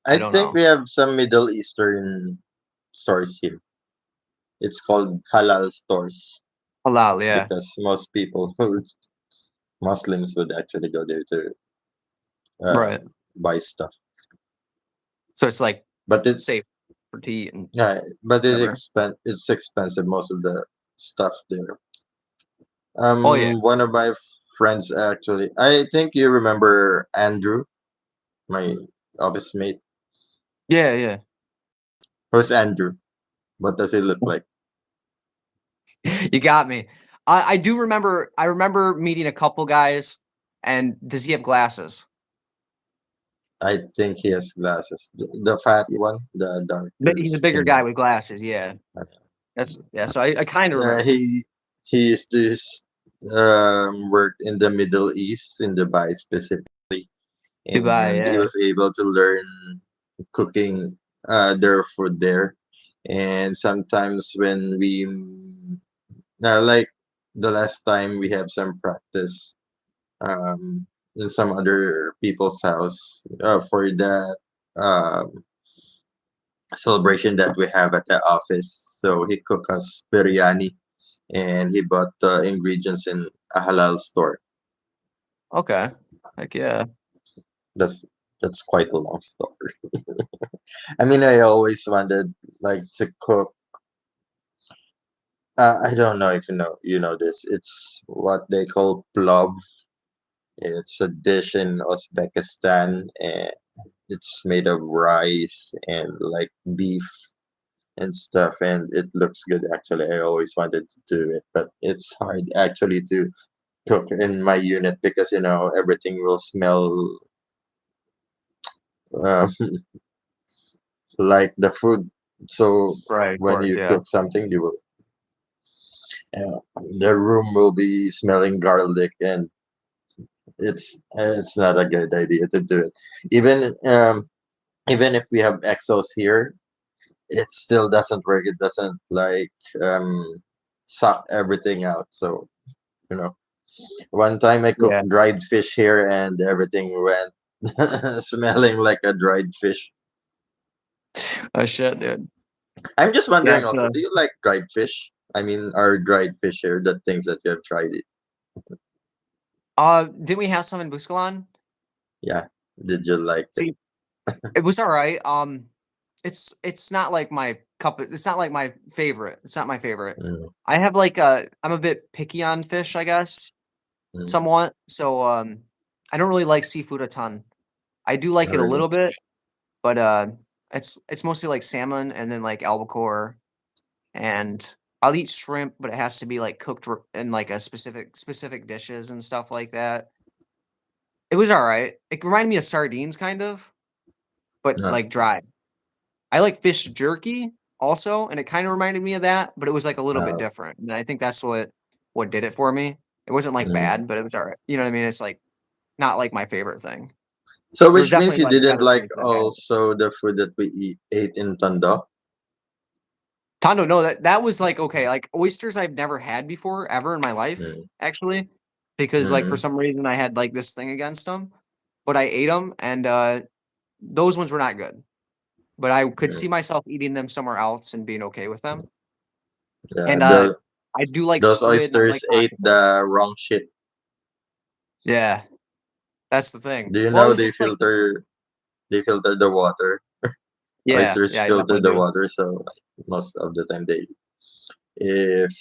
I I don't think know. we have some Middle Eastern stores here. It's called halal stores Halal, yeah, because most people, Muslims, would actually go there to right. buy stuff. So it's like But it, safe for to eat and yeah, but whatever. it's expensive. Most of the stuff there. Oh yeah, One of my friends actually. I think you remember Andrew, my office mate. yeah, yeah. Who's Andrew? What does he look like? You got me. I do remember. I remember meeting a couple guys. And does he have glasses? I think he has glasses. The fat one, the But darker he's a bigger guy skin. with glasses. Yeah, Uh, that's yeah. So I kind of remember he used to work in the Middle East in Dubai specifically, Dubai. and he Yeah, was able to learn cooking their food there. And sometimes when we like the last time we have some practice in some other people's house for that celebration that we have at the office. So he cooked us biryani and he bought the ingredients in a halal store. okay. Heck yeah. That's that's quite a long story. I mean, I always wanted like to cook. I don't know if you know this. It's what they call plov. It's a dish in Uzbekistan, and it's made of rice and like beef and stuff, and it looks good. Actually, I always wanted to do it, but it's hard actually to cook in my unit because everything will smell uh, like the food. So Right. Of when course. you Yeah. cook something, uh, the room will be smelling garlic, and it's not a good idea to do it. Even even if we have exos here, it still doesn't work. It doesn't like suck everything out. So you know, one time I Yeah. cooked dried fish here, and everything went smelling like a dried fish. Oh shit, dude. I'm just Yeah. wondering It's also, do you like dried fish? I mean, are dried fish here the things that you have tried it? didn't we have some in Buscalan? Yeah. Did you like it? See, it was all right. It's not like my cup. It's not like my favorite. It's not my favorite. Mm, I have like a. I'm a bit picky on fish, I guess, mm, somewhat. So I don't really like seafood a ton. I do like Not it a really. little bit, but it's mostly like salmon and then like albacore, and I'll eat shrimp, but it has to be like cooked in like a specific dishes and stuff like that. It was all right. It reminded me of sardines kind of, but No. like dry. I like fish jerky also, and it kind of reminded me of that, but it was like a little bit Uh, different. And I think that's what did it for me. It wasn't like mm. bad, but it was all right. You know what I mean? It's like not like my favorite thing. So, There was which means definitely you like didn't better like things that I had. also the food that we ate in Tondo? Tondo, no, that was like okay, like oysters I've never had before ever in my life, Mm. actually, because like for Mm. some reason I had like this thing against them, but I ate them and those ones were not good. But I could Mm. see myself eating them somewhere else and being okay with them. Yeah, And I do like those squid and I oysters like ate octopus. the wrong shit. Yeah, that's the thing. Do you Well, it know was just like they filter the water? yeah, Oysters yeah, I filter definitely the do. water, so most of the time they if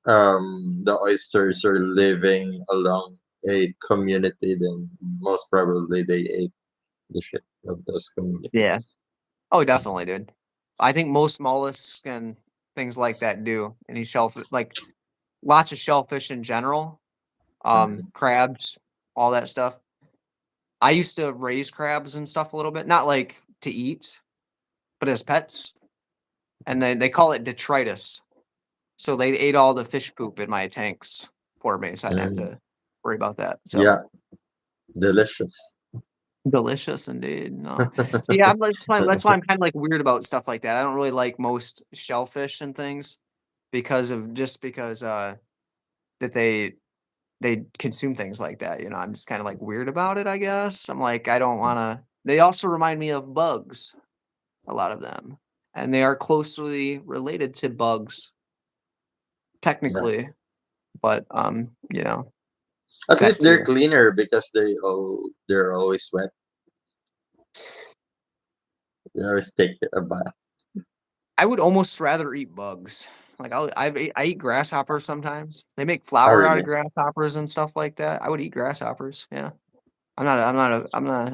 the oysters are living along a community, then most probably they ate the shit of those Yeah. communities. Oh, definitely, dude. I think most mollusks and things like that do. Any shellfish, like lots of shellfish in general, Mhm. crabs, all that stuff. I used to raise crabs and stuff a little bit, not like to eat, but as pets. And they call it detritus. So they ate all the fish poop in my tanks for me, so I didn't have Mm. to worry about that. So Yeah, delicious. delicious indeed. No. So yeah, that's why I'm kind of like weird about stuff like that. I don't really like most shellfish and things because that they consume things like that. You know, I'm just kind of like weird about it, I guess. I'm like, I don't wanna they also remind me of bugs, a lot of them. And they are closely related to bugs, Yeah. technically, but At got least they're to cleaner because they're always wet. They always take a bath. I would almost rather eat bugs. Like I eat grasshoppers sometimes. They make Oh flour out of really? grasshoppers and stuff like that. I would eat grasshoppers. Yeah. I'm not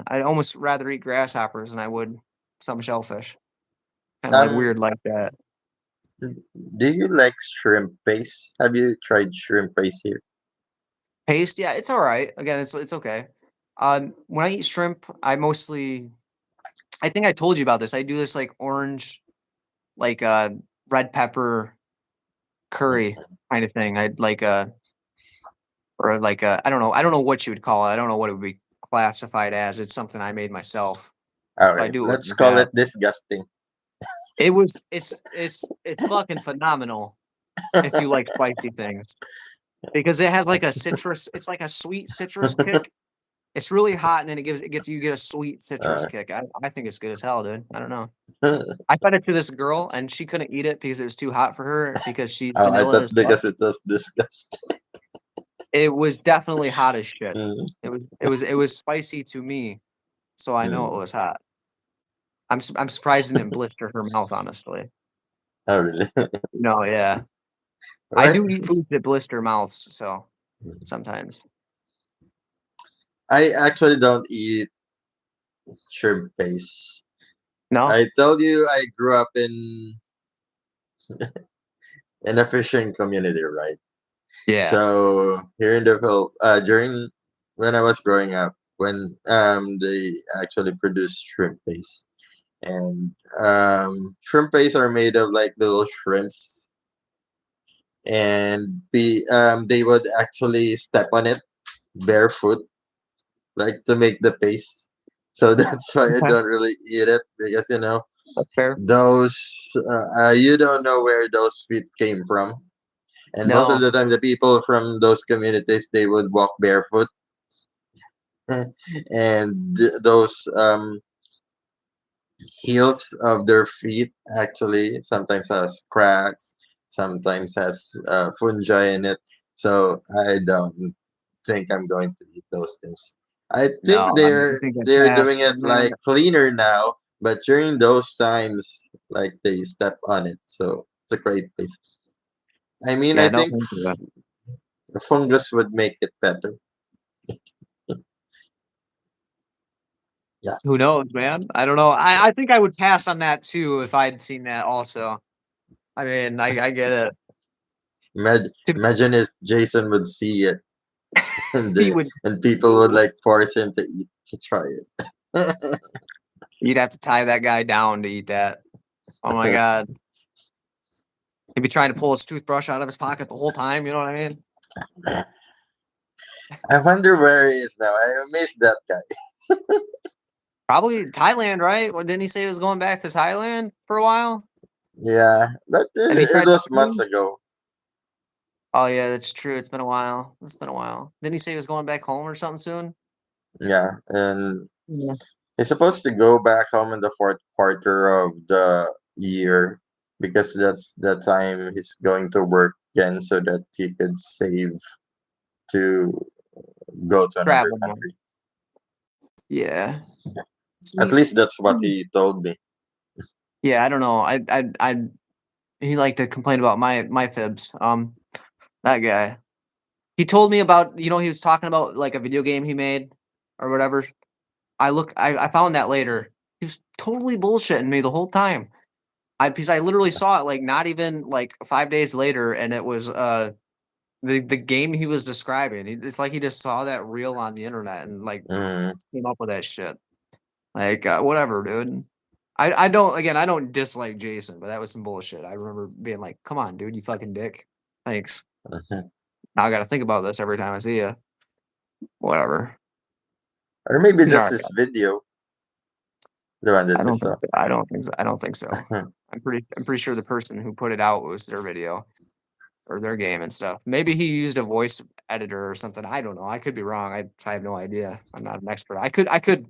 I'd almost rather eat grasshoppers than I would some shellfish. Kind of like Um, weird like that. do you like shrimp paste? Have you tried shrimp paste here? Paste, yeah, it's all right. Again, it's okay. When I eat shrimp, I think I told you about this. I do this like orange, like red pepper curry kind of thing. I'd like or like I don't know what you would call it. I don't know what it would be classified as. It's something I made myself. All If I right, do it let's like call that, it disgusting. it's fucking phenomenal if you like spicy things because it has like a citrus. It's like a sweet citrus kick. It's really hot and then you get a sweet citrus Uh, kick. I think it's good as hell, dude. I don't know. I fed it to this girl and she couldn't eat it because it was too hot for her because she's oh, I vanilla thought as fuck. because it was disgusting. It was definitely hot as shit. Mm, It was spicy to me, so I know it mm. was hot. I'm surprised it didn't blister her mouth, honestly. Oh really? No, yeah. I Right. do eat foods that blister mouths, so sometimes. I actually don't eat shrimp paste. No? I told you I grew up in a fishing community, right? Yeah. So here in the Phil, during when I was growing up, when they actually produce shrimp paste, and shrimp paste are made of like little shrimps, and they would actually step on it barefoot, like to make the paste. So that's why I Okay. don't really eat it because That's fair. those you don't know where those feet came from, and most of No. the time the people from those communities they would walk barefoot, and those heels of their feet actually sometimes has cracks, sometimes has fungi in it. So I don't think I'm going to eat those things. I think No, I think I they're doing pass. it Man, like cleaner now, but during those times, like they step on it. So it's a great place. I mean, yeah, I no think thank you. fungus would make it better. Yeah, Who knows, man? I don't know. I think I would pass on that too if I'd seen that also. I mean, I get it. To- imagine if Jason would see it and He would people would like force him to eat to try it. you'd have to tie that guy down to eat that. Oh my god. He'd be trying to pull his toothbrush out of his pocket the whole time, you know what I mean? I wonder where he is now. I miss that guy. Probably Thailand, right? Well, didn't he say he was going back to Thailand for a while? Yeah, but Have you it tried was talking to months him? ago. Oh yeah, that's true. It's been a while. It's been a while. Didn't he say he was going back home or something soon? Yeah, and Yeah. he's supposed to go back home in the fourth quarter of the year because that's the time he's going to work again so that he could save to go to another Travel more. country. Yeah. At See, least that's what he told me. yeah, I don't know. I he liked to complain about my fibs. That guy. He told me about, he was talking about like a video game he made or whatever. I found that later. He was totally bullshitting me the whole time. Because I literally saw it like not even like 5 days later, and it was the game he was describing. It's like he just saw that reel on the internet and like Mm, came up with that shit. Like whatever, dude. I don't dislike Jason, but that was some bullshit. I remember being like, "Come on, dude, you fucking dick." Thanks. mhm. Now I got to think about this every time I see you. Whatever. Or maybe He's that's alright. his video, the one that I you don't think saw. so. I don't think so. I don't think so. I'm pretty sure the person who put it out was their video or their game and stuff. Maybe he used a voice editor or something. I don't know. I could be wrong. I have no idea. I'm not an expert. I could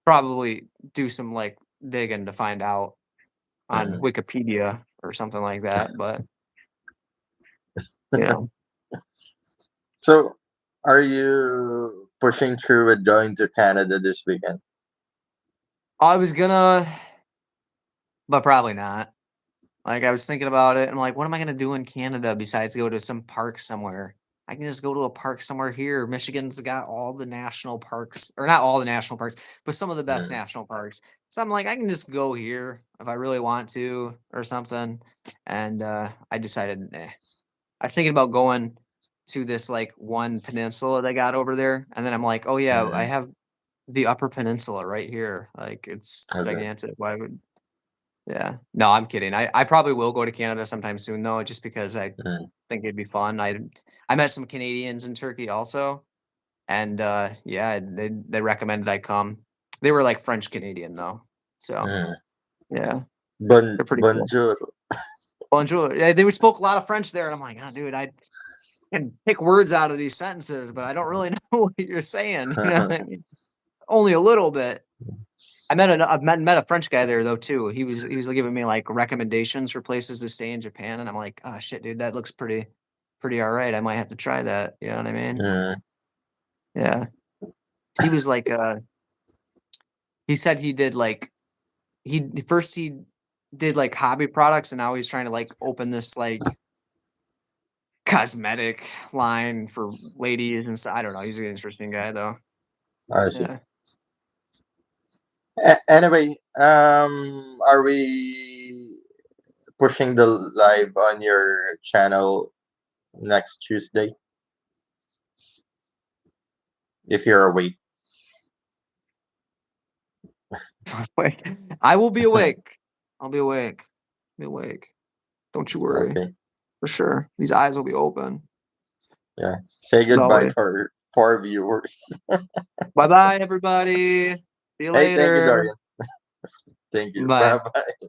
probably do some like digging to find out on Mhm. Wikipedia or something like that. But you know, So, are you pushing through with going to Canada this weekend? I was gonna, but probably not. Like, I was thinking about it, and I'm like, "What am I gonna do in Canada besides go to some park somewhere? I can just go to a park somewhere here." Michigan's got all the national parks, or not all the national parks, but some of the best Mm, national parks. So I'm like, "I can just go here if I really want to or something." And, I decided, "Nah." I was thinking about going to this, like, one peninsula they got over there, and then I'm like, "Oh, yeah, I mm, have the Upper Peninsula right here." Like, it's okay. gigantic. Why would Yeah. No, I'm kidding. I probably will go to Canada sometime soon though, just because I Mm, think it'd be fun. I met some Canadians in Turkey also, and yeah, they recommended I come. They were like French Canadian though, so mm. yeah, they're pretty cool. Bonjour. Bonjour. Yeah, they spoke a lot of French there, and I'm like, oh, dude, I can pick words out of these sentences, but I don't really know what you're saying. You know what I mean? Only a little bit. I've met a French guy there though too. He was giving me like recommendations for places to stay in Japan, and I'm like, oh shit, dude, that looks pretty all right. I might have to try that. You know what I mean? Mm, Yeah. He was like, he said he did like he did like hobby products, and now he's trying to like open this like cosmetic line for ladies and stuff. I don't know. He's an interesting guy though. I see. Yeah. Anyway, are we pushing the live on your channel next Tuesday if you're awake? Like, I will be awake. I'll be awake. Be awake. Don't you worry. Okay. For sure. These eyes will be open. Yeah. Say As goodbye always. to our viewers. Bye bye, everybody. See you Hey, thank you, later. Dorian. Thank you. Bye Bye. bye.